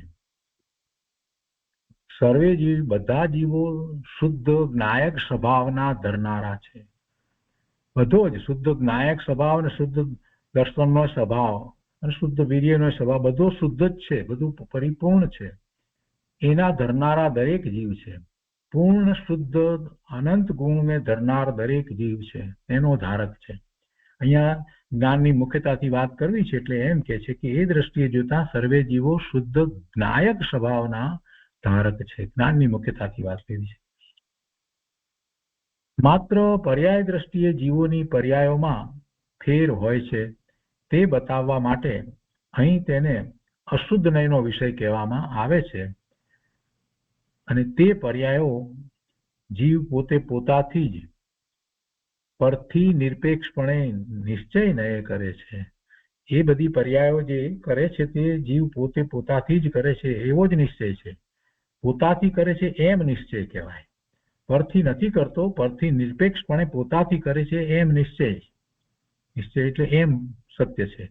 B: સર્વે જીવ, બધા જીવો શુદ્ધ જ્ઞાયક સ્વભાવના ધરનારા છે. બધો જ શુદ્ધ જ્ઞાયક સ્વભાવ અને શુદ્ધ દર્શનનો સ્વભાવ અને શુદ્ધ વીર્યનો સ્વભાવ બધો શુદ્ધ જ છે, બધું પરિપૂર્ણ છે. એના ધરનારા દરેક જીવ છે. પૂર્ણ શુદ્ધ અનંત ગુણને ધરનાર દરેક જીવ છે, એનો ધારક છે. અહીંયા જ્ઞાનની મુખ્યતાથી વાત કરવી છે એટલે એમ કે છે કે એ દ્રષ્ટિએ જોતા સર્વે જીવો શુદ્ધ જ્ઞાયક સ્વભાવના ધારક છે. જ્ઞાનની મુખ્યતાથી વાત કરી છે. માત્ર પર્યાય દ્રષ્ટિએ જીવોની પર્યાયોમાં ફેર હોય છે તે બતાવવા માટે અહીં તેને અશુદ્ધ નયનો વિષય કહેવામાં આવે છે અને તે પર્યાયો જીવ પોતે પોતાથી જ પરથી નિરપેક્ષપણે નિશ્ચય નય કરે છે. એ બધી પર્યાયો જે કરે છે તે જીવ પોતે પોતાથી જ કરે છે એવો જ નિશ્ચય છે. પોતાથી કરે છે એમ નિશ્ચય કહેવાય. પરથી નથી કરતો, પરથી નિરપેક્ષપણે પોતાથી કરે છે એમ નિશ્ચય. નિશ્ચય એટલે એમ સત્ય છે.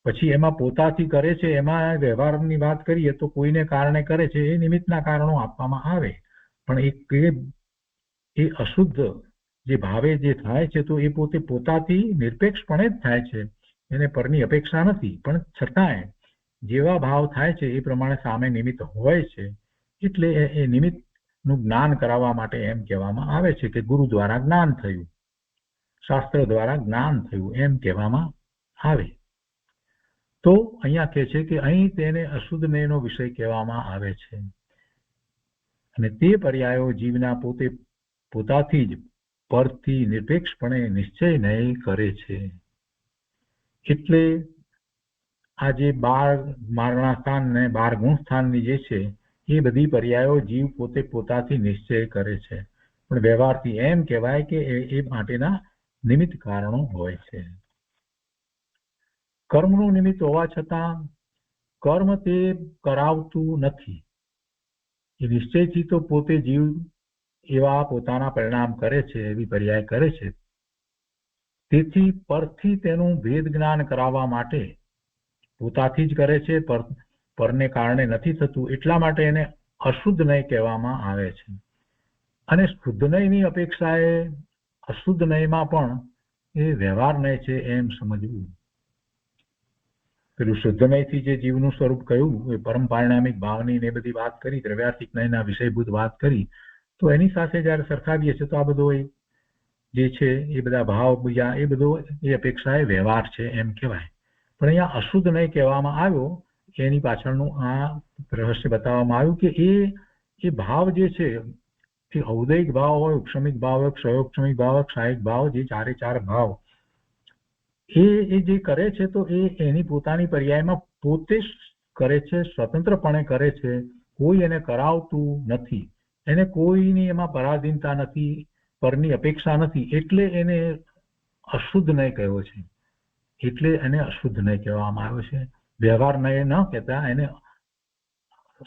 B: પછી એમાં પોતાથી કરે છે એમાં વ્યવહારની વાત કરીએ તો કોઈને કારણે કરે છે એ નિમિત્તના કારણો આપવામાં આવે, પણ એ અશુદ્ધ જે ભાવે જે થાય છે તો એ પોતે પોતાથી નિરપેક્ષપણે જ થાય છે, એને પરની અપેક્ષા નથી. પણ છતાંય જેવા ભાવ થાય છે એ પ્રમાણે સામે નિમિત્ત હોય છે, એટલે એ નિમિત્તનું જ્ઞાન કરાવવા માટે એમ કહેવામાં આવે છે કે ગુરુ દ્વારા જ્ઞાન થયું, શાસ્ત્ર દ્વારા જ્ઞાન થયું એમ કહેવામાં આવે. તો અહીંયા કહે છે કે અહીં તેને અશુદ્ધ નયનો વિષય કહેવામાં આવે છે, અને તે પર્યાયો જીવના પોતે પોતાથી જ પરથી નિરપેક્ષપણે નિશ્ચય નય કરે છે. એટલે આ જે 12 મારણા સ્થાન ને 12 ગુણ સ્થાનની જે છે એ બધી પર્યાયો જીવ પોતે પોતાથી નિશ્ચય કરે છે, પણ વ્યવહારથી એમ કહેવાય કે એ માટેના નિમિત્ત કારણો હોય છે. કર્મનું નિમિત્ત હોવા છતાં કર્મ તે કરાવતું નથી. એ નિશ્ચયથી તો પોતે જીવ એવા પોતાના પરિણામ કરે છે, એવી પર્યાય કરે છે. તેથી પરથી તેનું ભેદ જ્ઞાન કરાવવા માટે પોતાથી જ કરે છે, પરને કારણે નથી થતું, એટલા માટે એને અશુદ્ધ નય કહેવામાં આવે છે. અને શુદ્ધ નયની અપેક્ષાએ અશુદ્ધ નયમાં પણ એ વ્યવહાર નય છે એમ સમજવું. પેલું શુદ્ધ નયથી જે જીવનું સ્વરૂપ કહ્યું એ પરમ પારિણામિક ભાવની ને બધી વાત કરી, દ્રવ્યાર્થિક નયના વિષયભૂત વાત કરી, તો એની સાથે જયારે સરખાવીએ છીએ તો આ બધો જે છે એ બધા ભાવ બીજા એ બધો એ અપેક્ષા એ વ્યવહાર છે એમ કહેવાય. પણ અહીંયા અશુદ્ધ નય કહેવામાં આવ્યો, એની પાછળનું આ રહસ્ય બતાવવામાં આવ્યું કે એ ભાવ જે છે એ ઔદયિક ભાવ હોય, ઉપશમિક ભાવ હોય, ક્ષયોપશમિક ભાવ હોય, ક્ષાયિક ભાવ, જે ચારે ચાર ભાવ એ જે કરે છે તો એની પોતાની પર્યાયમાં પોતે જ કરે છે, સ્વતંત્રપણે કરે છે, કોઈ એને કરાવતું નથી, એને કોઈની એમાં પરાધીનતા નથી, પરની અપેક્ષા નથી, એટલે એને અશુદ્ધ નય કહ્યો છે. એટલે એને અશુદ્ધ નય કહેવામાં આવ્યો છે. વ્યવહાર નય ન કહેતા એને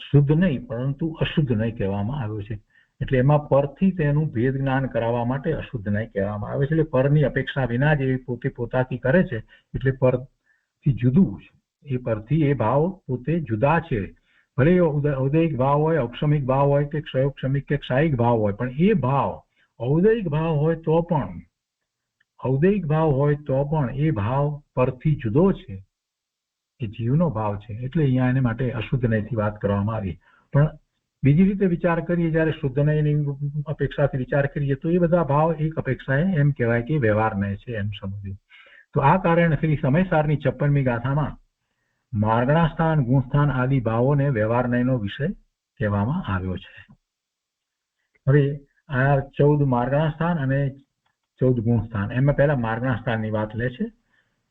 B: શુદ્ધ નહીં પરંતુ અશુદ્ધ નય કહેવામાં આવ્યો છે. એટલે એમાં પરથી તેનું ભેદ જ્ઞાન કરાવવા માટે અશુદ્ધ નય કહેવામાં આવે છે. એટલે પરની અપેક્ષા વિના જ એ પોતે પોતાથી કરે છે, એટલે પરથી જુદું છે. એ પરથી એ ભાવ પોતે જુદા છે. ભલે ઔદયિક ભાવ હોય, ઔપશમિક ભાવ હોય કે ક્ષયોપશમિક કે ક્ષાયિક ભાવ હોય, પણ એ ભાવ ઔદયિક ભાવ હોય તો પણ એ ભાવ પરથી જુદો છે, એ જીવનો ભાવ છે. એટલે અહીંયા એને માટે અશુદ્ધ નયથી વાત કરવામાં આવી. પણ બીજી રીતે વિચાર કરીએ, જયારે શુદ્ધ નયની અપેક્ષાથી વિચાર કરીએ તો એ બધા ભાવ એક અપેક્ષાએ એમ કહેવાય કે વ્યવહાર નય છે એમ સમજ્યું. તો આ કારણે શ્રી સમયસારની 56મી ગાથામાં માર્ગણા સ્થાન, ગુણસ્થાન આદિ ભાવોને વ્યવહાર નયનો વિષય કહેવામાં આવ્યો છે. હવે આ 14 માર્ગણા સ્થાન અને 14 ગુણ સ્થાન, એમાં પહેલા માર્ગણા સ્થાનની વાત લે છે.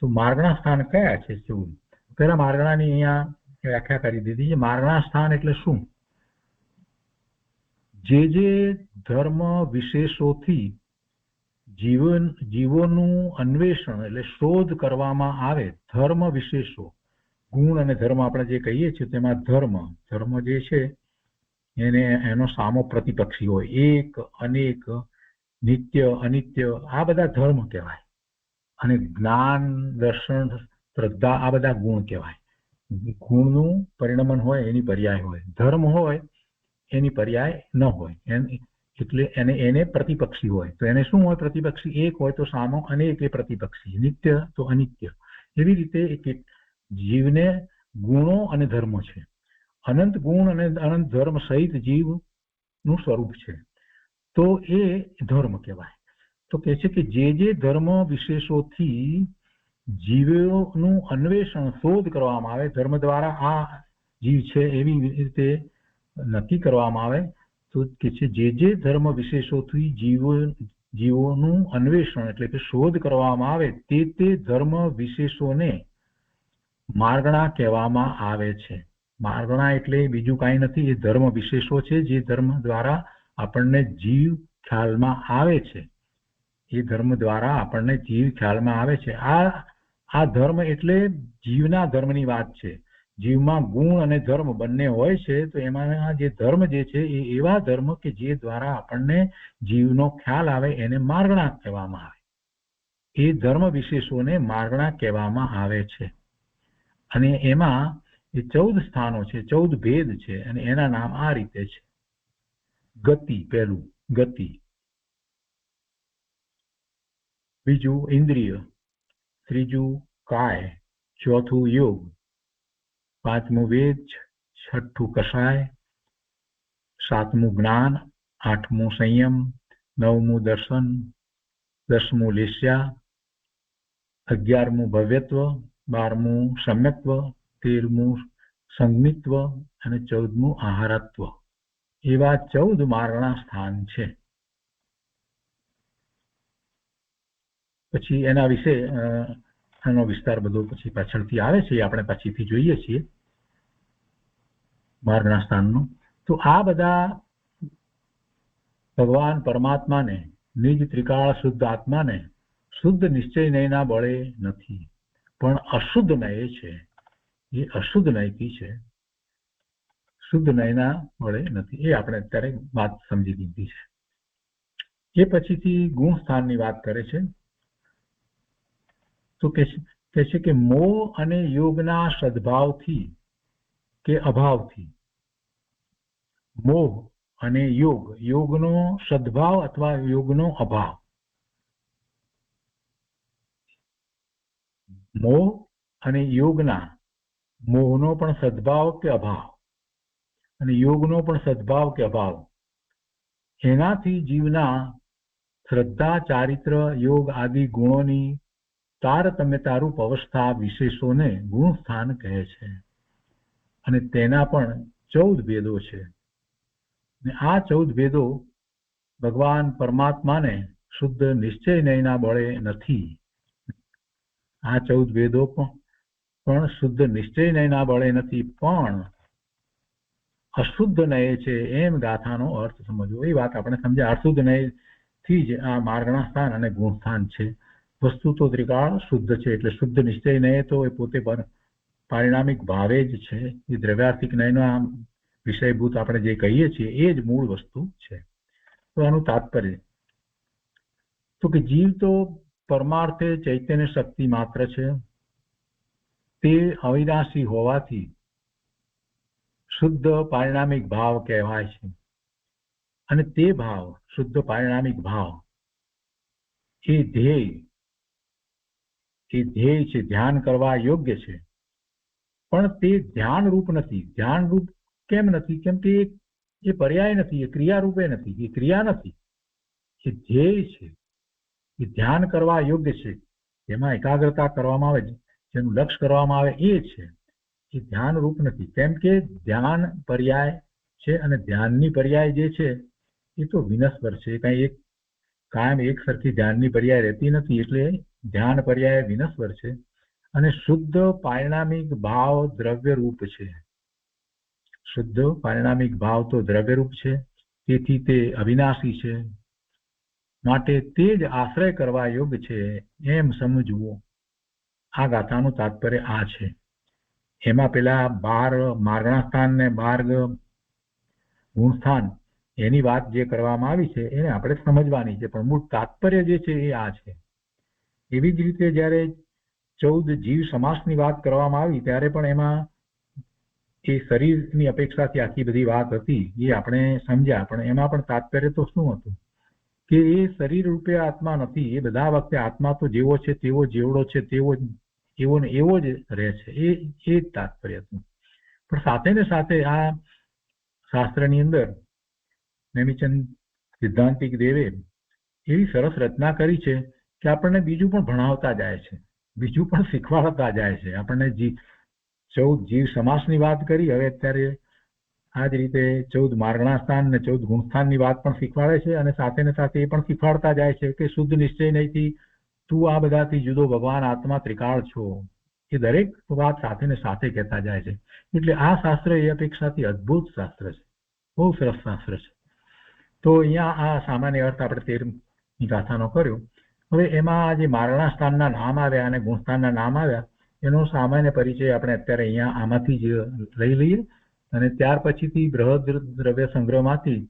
B: તો માર્ગણા સ્થાન કયા છે? 14. પહેલા માર્ગણાની અહીંયા વ્યાખ્યા કરી દીધી છે. માર્ગણા સ્થાન એટલે શું? જે ધર્મ વિશેષોથી જીવોનું અન્વેષણ એટલે શોધ કરવામાં આવે, ધર્મ વિશેષો, ગુણ અને ધર્મ આપણે જે કહીએ છીએ તેમાં ધર્મ જે છે એનો સામો પ્રતિપક્ષી હોય, એક, અનેક, નિત્ય, અનિત્ય, આ બધા ધર્મ કહેવાય. અને જ્ઞાન, દર્શન, શ્રદ્ધા આ બધા ગુણ કહેવાય. ગુણનું પરિણમન હોય એની પર્યાય હોય, ધર્મ હોય એની પર્યાય ન હોય, એટલે એને પ્રતિપક્ષી હોય. તો એને શું હોય પ્રતિપક્ષી? એક હોય તો સામો, અનેક એ પ્રતિપક્ષી, નિત્ય તો અનિત્ય. એવી રીતે જીવને ગુણો અને ધર્મો છે. અનંત ગુણ અને અનંત ધર્મ સહિત જીવનું સ્વરૂપ છે, તો એ ધર્મ કહેવાય. તો કહે છે કે જે ધર્મ વિશેષોથી જીવોનું અન્વેષણ, શોધ કરવામાં આવે, ધર્મ દ્વારા આ જીવ છે એવી રીતે નક્કી કરવામાં આવે, તો કે છે જે ધર્મ વિશેષોથી જીવોનું અન્વેષણ એટલે કે શોધ કરવામાં આવે તે ધર્મ વિશેષોને માર્ગણા કહેવામાં આવે છે. માર્ગણા એટલે બીજું કાંઈ નથી, એ ધર્મ વિશેષો છે જે ધર્મ દ્વારા આપણને જીવ ખ્યાલમાં આવે છે. એ ધર્મ દ્વારા આપણને જીવ ખ્યાલમાં આવે છે. આ ધર્મ એટલે જીવના ધર્મની વાત છે. જીવમાં ગુણ અને ધર્મ બંને હોય છે, તો એમાં જે ધર્મ જે છે એ એવા ધર્મ કે જે દ્વારા આપણને જીવનો ખ્યાલ આવે એને માર્ગણા કહેવામાં આવે. એ ધર્મ વિશેષોને માર્ગણા કહેવામાં આવે છે. અને એમાં એ 14 સ્થાનો છે, 14 ભેદ છે, અને એના નામ આ રીતે છે. ગતિ, પહેલું ગતિ. બીજું ઇન્દ્રિય. ત્રીજું કાય. ચોથું યોગ. પાંચમું વેદ. છઠ્ઠું કષાય. સાતમું જ્ઞાન. આઠમું સંયમ. નવમું દર્શન. 10મું લેસ્યા. 11મું ભવ્યત્વ. 12મું સમ્યક્ત્વ. 13મું સંજ્ઞિત્વ અને 14મું આહારત્વ. એવા 14 માર્ગણા સ્થાન છે. પછી એના વિશે એનો વિસ્તાર બધો પછી પાછળથી આવે છે, આપણે પછીથી જોઈએ છીએ માર્ગણા સ્થાનનો. તો આ બધા ભગવાન પરમાત્માને, નિજ ત્રિકાળ શુદ્ધ આત્માને શુદ્ધ નિશ્ચય નયના બળે નથી, પણ અશુદ્ધ નય છે. એ અશુદ્ધ નયથી છે, શુદ્ધ નયના બળે નથી. એ આપણે અત્યારે વાત સમજી દીધી છે. એ પછીથી ગુણ સ્થાનની વાત કરે છે. તો કહે છે કે મોહ અને યોગના સદભાવથી કે અભાવથી, મોહ અને યોગનો સદભાવ અથવા યોગનો અભાવ, મોહ અને યોગના, મોહનો પણ સદભાવ કે અભાવ અને યોગનો પણ સદભાવ કે અભાવ, એનાથી જીવના શ્રદ્ધા, ચારિત્ર, યોગ આદિ ગુણોની તારતમ્યતારૂપ અવસ્થા વિશેષોને ગુણ સ્થાન કહે છે. અને તેના પણ 14 ભેદો છે. આ 14 ભેદો ભગવાન પરમાત્માને શુદ્ધ નિશ્ચય નયના બળે નથી. આ 14 ભેદો પણ શુદ્ધ નિશ્ચય નયના બળે નથી, પણ અશુદ્ધ નય છે, એમ ગાથાનો અર્થ સમજવો. એ વાત આપણે સમજ્યા. અશુદ્ધ નયથી જ આ માર્ગણા સ્થાન અને ગુણ સ્થાન છે. વસ્તુ તો ત્રિકાળ શુદ્ધ છે, એટલે શુદ્ધ નિશ્ચય નય તો એ પોતે પારિણામિક ભાવે જ છે. એ દ્રવ્યાર્થિક નયના વિષયભૂત આપણે જે કહીએ છીએ એ જ મૂળ વસ્તુ છે. તો આનું તાત્પર્ય તો કે જીવ તો પરમાર્થે ચૈતન્ય શક્તિ માત્ર છે. તે અવિનાશી હોવાથી શુદ્ધ પારિણામિક ભાવ કહેવાય છે. અને તે ભાવ, શુદ્ધ પારિણામિક ભાવ, એ ધ્યેય છે, ધ્યાન કરવા યોગ્ય છે. પણ તે ધ્યાન રૂપ નથી. ધ્યાન રૂપ કેમ નથી? કેમ કે એ પર્યાય નથી, એ ક્રિયા રૂપે નથી, એ ક્રિયા નથી, એ ધ્યેય છે. એ ધ્યાન કરવા યોગ્ય છે, એમાં એકાગ્રતા કરવામાં આવે, જેનું લક્ષ્ય કરવામાં આવે એ છે. એ ધ્યાન રૂપ નથી. કેમ કે ધ્યાન પર્યાય છે, અને ધ્યાનની પર્યાય જે છે એ તો વિનસ્વર છે. કઈ એક કાયમ એક સરખી ધ્યાનની પર્યાય રહેતી નથી, એટલે ધ્યાન પર્યાય વિનસ્વર છે. અને શુદ્ધ પારિણામિક ભાવ દ્રવ્ય રૂપ છે. શુદ્ધ પારિણામિક ભાવ તો દ્રવ્ય રૂપ છે, તેથી તે અવિનાશી છે. માટે તે જ આશ્રય કરવા યોગ્ય છે, એમ સમજવું. આ ગાથાનું તાત્પર્ય આ છે. એમાં પેલા 12 માર્ગણા સ્થાન ને 12 ગુણ સ્થાન એની વાત જે કરવામાં આવી છે એને આપણે સમજવાની છે, પણ મૂળ તાત્પર્ય જે છે એ આ છે. એવી જ રીતે જયારે 14 જીવ સમાસની વાત કરવામાં આવી ત્યારે પણ એમાં એ શરીરની અપેક્ષાથી આખી બધી વાત હતી, એ આપણે સમજ્યા. પણ એમાં પણ તાત્પર્ય તો શું હતું કે એ શરીર રૂપે આત્મા નથી. એ બધા વખતે આત્મા તો જેવો છે તેવો, જેવડો છે તેવો, એવો ને એવો જ રહે છે. એ જ તાત્પર્ય હતું. પણ સાથે ને સાથે આ શાસ્ત્રની અંદર નેમિચંદ સિદ્ધાંતિક દેવે એવી સરસ રચના કરી છે કે આપણને બીજું પણ ભણાવતા જાય છે, બીજું પણ શીખવાડતા જાય છે. આપણને 14 જીવ સમાસની વાત કરી, હવે અત્યારે આ જ રીતે 14 માર્ગણા સ્થાન અને 14 ગુણસ્થાનની વાત પણ શીખવાડે છે. અને સાથે ને સાથે એ પણ શીખવાડતા જાય છે કે શુદ્ધ નિશ્ચય નહીંથી તું આ બધાથી જુદો ભગવાન આત્મા ત્રિકાળ છો. એ દરેક વાત સાથે ને સાથે કહેતા જાય છે. એટલે આ શાસ્ત્ર એ અપેક્ષાથી અદ્ભુત શાસ્ત્ર છે, બહુ સરસ શાસ્ત્ર છે. તો અહીંયા આ સામાન્ય અર્થ આપણે 13મી ગાથાનો કર્યો. હવે એમાં જે મારણા સ્થાનના નામ આવ્યા અને ગુણસ્થાનના નામ આવ્યા એનો સામાન્ય પરિચય આપણે અત્યારે અહીંયા આમાંથી જ લઈ લઈએ અને ત્યાર પછીથી બૃહદ દ્રવ્ય સંગ્રહમાંથી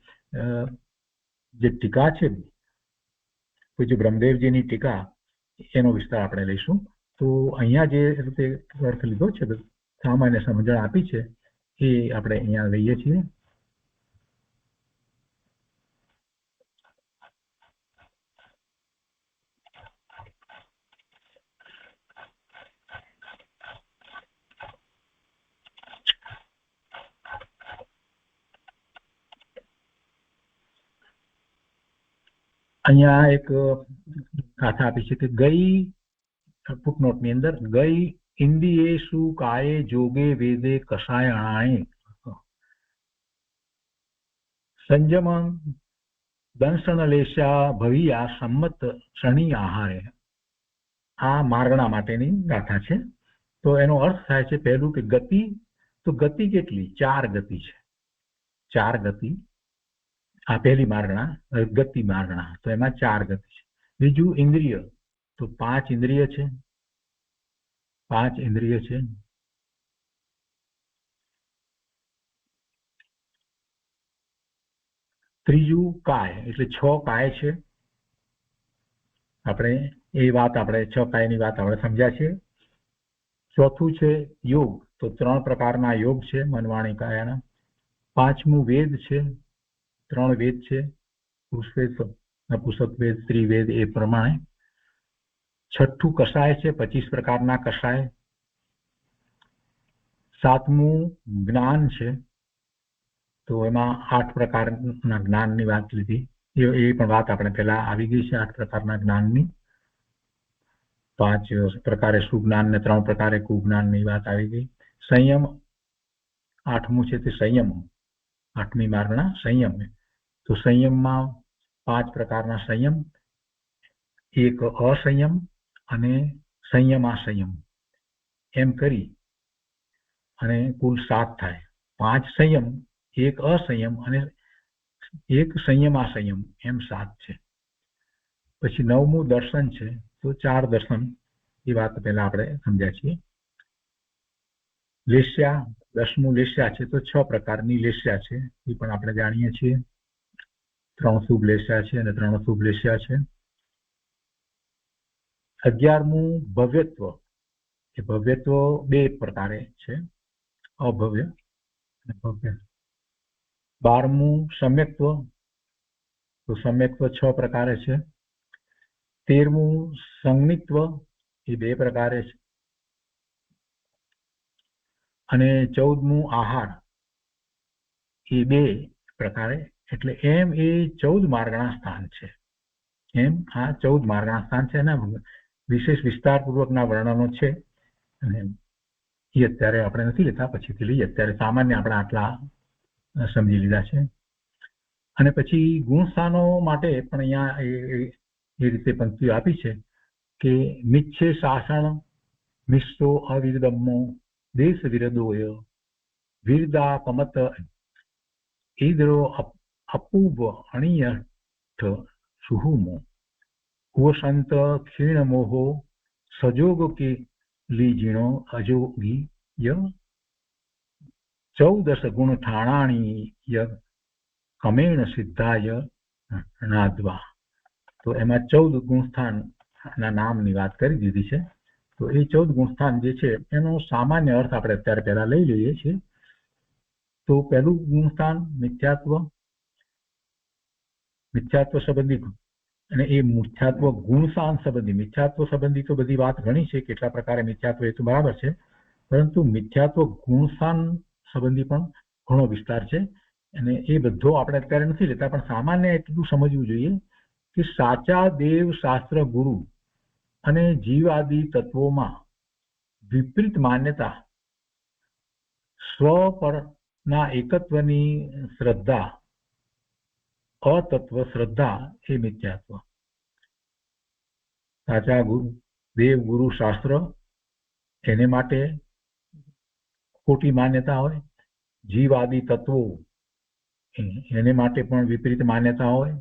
B: જે ટીકા છે પૂજ્ય બ્રહ્મદેવજીની ટીકા એનો વિસ્તાર આપણે લઈશું. તો અહીંયા જે રીતે અર્થ લીધો છે સામાન્ય સમજણ આપી છે એ આપણે અહીંયા લઈએ છીએ. અહીંયા એક ગાથા આપી છે કે ગઈ ફૂટનોટની અંદર ગઈ ઇન્દ્રિયેષુ કાયે જોગે વેદે કષાયણાય સંયમ દંશનલેશા ભવિયા સંમત શનિ આહારે. આ મારણા માટેની ગાથા છે. તો એનો અર્થ થાય છે પહેલું કે ગતિ, તો ગતિ કેટલી? 4 ગતિ છે. 4 ગતિ. આ પહેલી મારણા ગતિ મારણા, તો એમાં 4 ગતિ છે. બીજું ઇન્દ્રિય, તો 5 ઇન્દ્રિય છે. 5 ઇન્દ્રિય છે. ત્રીજું કાય, એટલે 6 કાય છે. આપણે એ વાત આપણે 6 કાયની વાત આપણે સમજ્યા છે. ચોથું છે યોગ, તો 3 પ્રકારના યોગ છે મનવાણી કાયાના. પાંચમું વેદ છે, 3 વેદ છે, પુરુષવેદ, નપુંસક વેદ, ત્રિવેદ એ પ્રમાણે. છઠ્ઠું કષાય છે, 25 પ્રકારના કષાય. સાતમું જ્ઞાન છે, તો એમાં 8 પ્રકારના જ્ઞાનની વાત લીધી. એ પણ વાત આપણે પહેલા આવી ગઈ છે 8 પ્રકારના જ્ઞાનની. 5 પ્રકારે સુજ્ઞાન ને 3 પ્રકારે કુજ્ઞાનની વાત આવી ગઈ. સંયમ 8મું છે તે સંયમ, 8મી મારણા સંયમ. તો સંયમમાં 5 પ્રકારના સંયમ, એક અસંયમ અને સંયમાસંયમ એમ કરી અને કુલ 7 થાય. 5 સંયમ, એક અસંયમ અને એક સંયમાસંયમ એમ 7 છે. પછી 9મું દર્શન છે, તો 4 દર્શન, એ વાત પહેલા આપણે સમજ્યા છીએ. લેસ્યા, 10મું લેસ્યા છે, તો 6 પ્રકારની લેસ્યા છે, એ પણ આપણે જાણીએ છીએ. 3 શુભ લેસ્યા છે અને 3 શુભ લેસ્યા છે. 11મું ભવ્યત્વ, એ ભવ્યત્વ 2 પ્રકારે છે, અભવ્ય અને ભવ્ય. 12મું સમ્યક્ત્વ, તો સમ્યક્ત્વ 6 પ્રકારે છે. 13મું સંજ્ઞિત્વ, એ 2 પ્રકારે છે. અને 14મું આહાર, એ 2 પ્રકારે. એટલે એમ એ 14 માર્ગણા સ્થાન છે. એમ આ 14 માર્ગણા સ્થાન છે. એના વિશેષ વિસ્તારપૂર્વકના વર્ણનો છે અને એ અત્યારે આપણે નથી લેતા, પછીથી લઈએ. અત્યારે સામાન્ય આપણે આટલા સમજી લીધા છે. અને પછી ગુણસ્થાનો માટે પણ અહીંયા એ રીતે પંક્તિઓ આપી છે કે મિચ્છે શાસન મિશ્રો અવિરદમો દેશ વિરદોય વિરદા પમત ઈદરો અપૂર્વ અણિયઠ સુહુમો કુવસંત क्षीणमोहो सजोग के लीजिणो अजोगी य 14 गुण ठाणाणी य कमेण सिद्धाय नाद्वा. તો એમાં 14 ગુણસ્થાનના નામની વાત કરી દીધી છે. તો એ 14 ગુણસ્થાન જે છે એનો સામાન્ય અર્થ આપણે અત્યારે પહેલા લઈ લઈએ છીએ. તો પહેલું ગુણસ્થાન મિથ્યાત્વ, મિથ્યાત્વ સંબંધી, અને એ મિથ્યાત્વ ગુણસ્થાન સંબંધી. મિથ્યાત્વ સંબંધી તો બધી વાત ઘણી છે, કેટલા પ્રકારે મિથ્યાત્વ એ તો બરાબર છે, પરંતુ મિથ્યાત્વ ગુણસ્થાન સંબંધી પણ ઘણો વિસ્તાર છે. અને એ બધો આપણે અત્યારે નથી લેતા, પણ સામાન્ય એટલું સમજવું જોઈએ કે સાચા દેવ શાસ્ત્ર ગુરુ અને જીવાદી તત્વોમાં વિપરીત માન્યતા, સ્વ પરના એકત્વની શ્રદ્ધા, અતત્વ શ્રદ્ધા એ મિથ્યાત્વ. સાચા ગુરુ, દેવ ગુરુ શાસ્ત્ર એને માટે ખોટી માન્યતા હોય, જીવાદી તત્વો એને માટે પણ વિપરીત માન્યતા હોય,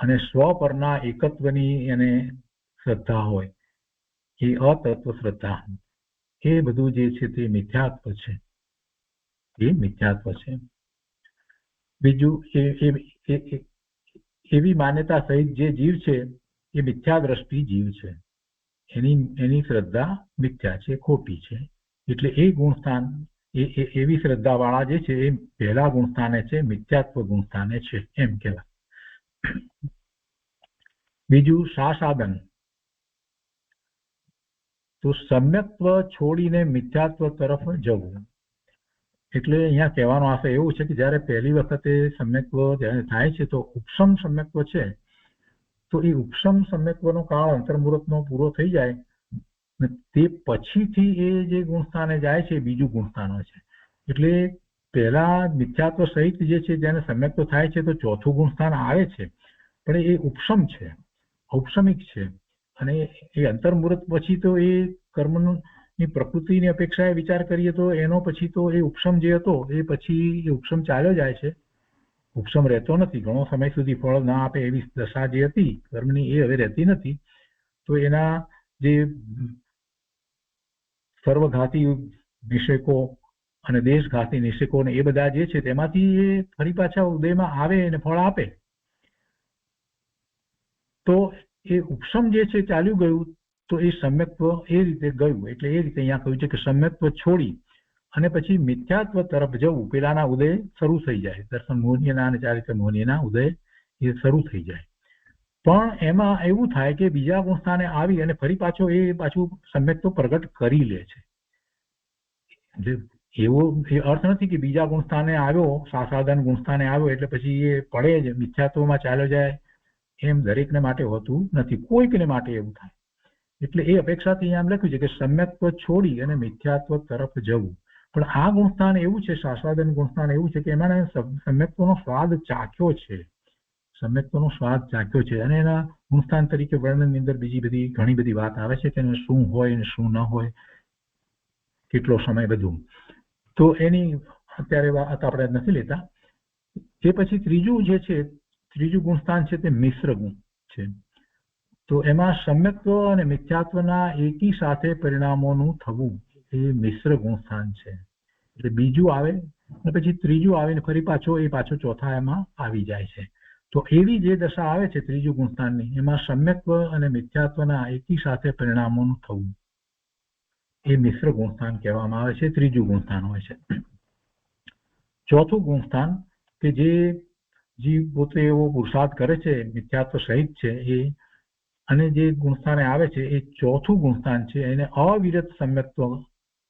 B: અને સ્વ પરના એકત્વની એને શ્રદ્ધા હોય, એ અતત્વ શ્રદ્ધા, એ બધું જે છે તે મિથ્યાત્વ છે, એ મિથ્યાત્વ છે. બીજું એવી માન્યતા સહિત જે જીવ છે એ મિથ્યા દ્રષ્ટિ જીવ છે, એની શ્રદ્ધા મિથ્યા છે, ખોટી છે. એટલે એ ગુણસ્થાન, એવી શ્રદ્ધા વાળા જે છે એ પહેલા ગુણસ્થાને છે, મિથ્યાત્વ ગુણસ્થાને છે એમ કહેવાય. બીજું સાસાદન, તો સમ્યક્ત્વ છોડીને મિથ્યાત્વ તરફ જવું. એટલે અહીંયા કહેવાનો આશય એવું છે કે જ્યારે પહેલી વખતે સમ્યક્ત્વ જ્યારે થાય છે તો ઉપસમ સમ્યક્ત્વ છે, તો એ ઉપસમ સમ્યક્ત્વનો કાળ અંતર્મુહૂર્તનો પૂરો થઈ જાય તે પછીથી એ જે ગુણસ્થાને જાય છે એ બીજું ગુણસ્થાન હોય છે. એટલે પહેલા મિથ્યાત્વ સહિત જે છે જેને સમ્યક્ત્વ થાય છે તો ચોથું ગુણસ્થાન આવે છે, પણ એ ઉપસમ છે, ઔપસમિક છે. અને એ અંતર્મુહૂર્ત પછી તો એ કર્મની પ્રકૃતિની અપેક્ષાએ વિચાર કરીએ તો એનો પછી તો એ ઉપસમ જે હતો એ પછી એ ઉપસમ ચાલ્યો જાય છે, ઉપસમ રહેતો નથી. ઘણો સમય સુધી ફળ ના આપે એવી દશા જે હતી કર્મની એ હવે રહેતી નથી. તો એના જે સર્વઘાતી નિષેકો અને દેશઘાતી નિષેકો ને એ બધા જે છે તેમાંથી એ ફરી પાછા ઉદયમાં આવે અને ફળ આપે. તો એ ઉપસમ જે છે ચાલ્યું ગયું, તો એ સમ્યક્ત્વ એ રીતે ગયું. એટલે એ રીતે અહીંયા કહ્યું છે કે સમ્યક્ત્વ છોડી અને પછી મિથ્યાત્વ તરફ જવું, પેલાના ઉદય શરૂ થઈ જાય, દર્શન મોહનીયના અને ચારિત્ર મોહનીયના ઉદય એ શરૂ થઈ જાય. પણ એમાં એવું થાય કે બીજા ગુણસ્થાને આવી અને ફરી પાછું સમ્યક્ત્વ પ્રગટ કરી લે છે. એવો એ અર્થ નથી કે બીજા ગુણસ્થાને આવ્યો, સાસાદન ગુણસ્થાને આવ્યો એટલે પછી એ પડે જ મિથ્યાત્વમાં ચાલ્યો જાય, એમ દરેકને માટે હોતું નથી, કોઈકને માટે એવું થાય. એટલે એ અપેક્ષાથી આમ લખ્યું છે કે સમ્યક્ત્વ છોડી અને મિથ્યાત્વ તરફ જવું. પણ આ ગુણસ્થાન એવું છે, સાસાદન ગુણસ્થાન એવું છે કે એમાં સમ્યક્ત્વનો સ્વાદ ચાખ્યો છે, સમ્યક્ત્વનો સ્વાદ ચાખ્યો છે. અને એના ગુણસ્થાન તરીકે વર્ણનની અંદર બીજી બધી ઘણી બધી વાત આવે છે કે શું હોય ને શું ન હોય, કેટલો સમય, બધું. તો એની અત્યારે વાત આપણે નથી લેતા. એ પછી ત્રીજું ગુણસ્થાન છે તે મિશ્ર ગુણ છે. તો એમાં સમ્યક્ત્વ અને મિથ્યાત્વના એકી સાથે પરિણામોનું થવું એ મિશ્ર ગુણસ્થાન છે. એટલે બીજું આવે અને પછી ત્રીજું આવે ને ફરી પાછો ચોથા એમાં આવી જાય છે. તો એવી જે દશા આવે છે ત્રીજું ગુણસ્થાનની, એમાં સમ્યક્ત્વ અને મિથ્યાત્વના એકી સાથે પરિણામોનું થવું એ મિશ્ર ગુણસ્થાન કહેવામાં આવે છે, ત્રીજું ગુણસ્થાન હોય છે. ચોથું ગુણસ્થાન કે જે જીવ પોતે એવો પુરુષાર્થ કરે છે, મિથ્યાત્વ સહિત છે એ, અને જે ગુણસ્થાને આવે છે એ ચોથું ગુણસ્થાન છે, એને અવિરત સમ્યક્ત્વ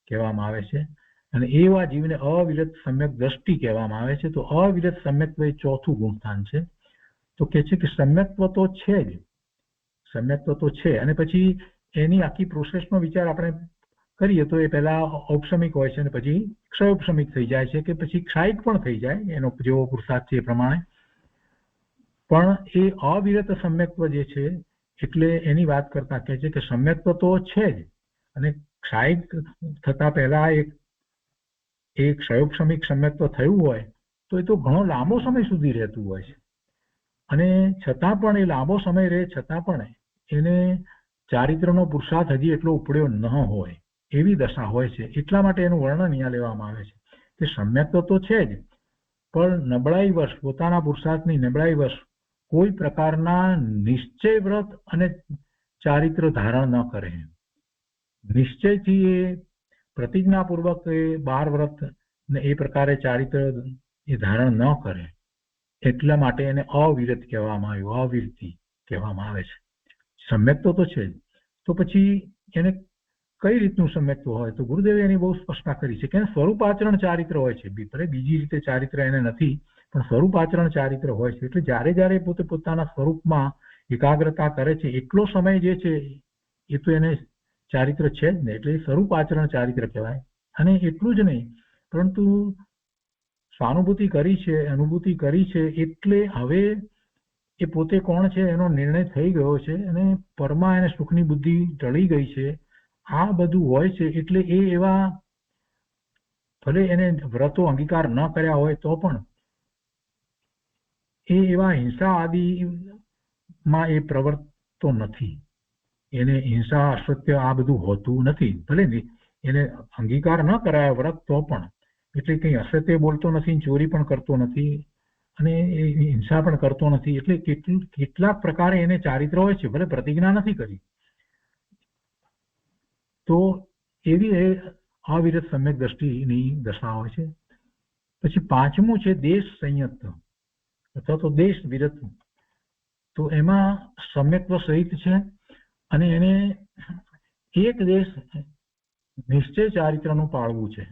B: કહેવામાં આવે છે. અને એવા જીવને અવિરત સમ્યક દ્રષ્ટિ કહેવામાં આવે છે. તો અવિરત સમ્યક્ત્વ એ ચોથું ગુણસ્થાન છે. તો કે છે કે સમ્યક્ત્વ તો છે જ, સમ્યક્ત્વ તો છે, અને પછી એની આખી પ્રોસેસનો વિચાર આપણે કરીએ તો એ પહેલા ઔપસમિક હોય છે અને પછી ક્ષયોપસમિક થઈ જાય છે, કે પછી ક્ષાયિક પણ થઈ જાય, એનો જેવો પુરુષાર્થ છે એ પ્રમાણે. પણ એ અવિરત સમ્યક્ત્વ જે છે એટલે એની વાત કરતા કહે છે કે સમ્યક્ત્વ તો છે જ, અને ક્ષાયિક થતા પહેલા એક ક્ષયોપસમિક સમ્યક્ત્વ થયું હોય તો એ તો ઘણો લાંબો સમય સુધી રહેતું હોય છે. અને છતાં પણ એ લાંબો સમય રહે છતાં પણ એને ચારિત્રનો પુરુષાર્થ હજી એટલો ઉપડ્યો ન હોય એવી દશા હોય છે. એટલા માટે એનું વર્ણન અહીંયા લેવામાં આવે છે કે સમ્યક્ત્વ તો છે જ, પણ નબળાઈવશ, પોતાના પુરુષાર્થની નબળાઈવશ કોઈ પ્રકારના નિશ્ચય વ્રત અને ચારિત્ર ધારણ ન કરે. નિશ્ચયથી એ પ્રતિજ્ઞાપૂર્વક એ 12 વ્રત ને એ પ્રકારે ચારિત્ર એ ધારણ ન કરે, એટલા માટે એને અવિરત કહેવામાં આવ્યું, અવિરતિ કહેવામાં આવે છે. સમ્યક્ત્વ તો છે જ, તો પછી એને કઈ રીતનું સમ્યક્ત્વ હોય? તો ગુરુદેવે એની બહુ સ્પષ્ટતા કરી છે કે સ્વરૂપાચરણ ચારિત્ર હોય છે. બીજી રીતે ચારિત્ર એને નથી, પણ સ્વરૂપાચરણ ચારિત્ર હોય છે. એટલે જ્યારે પોતે પોતાના સ્વરૂપમાં એકાગ્રતા કરે છે એટલો સમય જે છે એ તો એને ચારિત્ર છે જ ને, એટલે સ્વરૂપાચરણ ચારિત્ર કહેવાય. અને એટલું જ નહીં, પરંતુ સ્વાનુભૂતિ કરી છે, અનુભૂતિ કરી છે, એટલે હવે એ પોતે કોણ છે એનો નિર્ણય થઈ ગયો છે અને પરમાં એને સુખની બુદ્ધિ ટળી ગઈ છે. આ બધું હોય છે. એટલે એ એવા ભલે એને વ્રતો અંગીકાર ન કર્યા હોય તો પણ એ એવા હિંસા આદિ માં એ પ્રવર્તતો નથી, એને હિંસા અસત્ય આ બધું હોતું નથી. ભલે એને અંગીકાર ન કરાય વ્રત તો પણ, એટલે કંઈ અસત્ય બોલતો નથી, ચોરી પણ કરતો નથી અને એ હિંસા પણ કરતો નથી. એટલે કેટલાક પ્રકારે એને ચારિત્ર હોય છે, ભલે પ્રતિજ્ઞા નથી કરી. તો એવી એ અવિરત સમ્યક દ્રષ્ટિની દશા હોય છે. પછી પાંચમું છે દેશ સંયત અથવા તો દેશ વિરત. તો એમાં સમ્યક્ત્વ સહિત છે અને એને એક દેશ નિશ્ચય ચારિત્રનું પાળવું છે.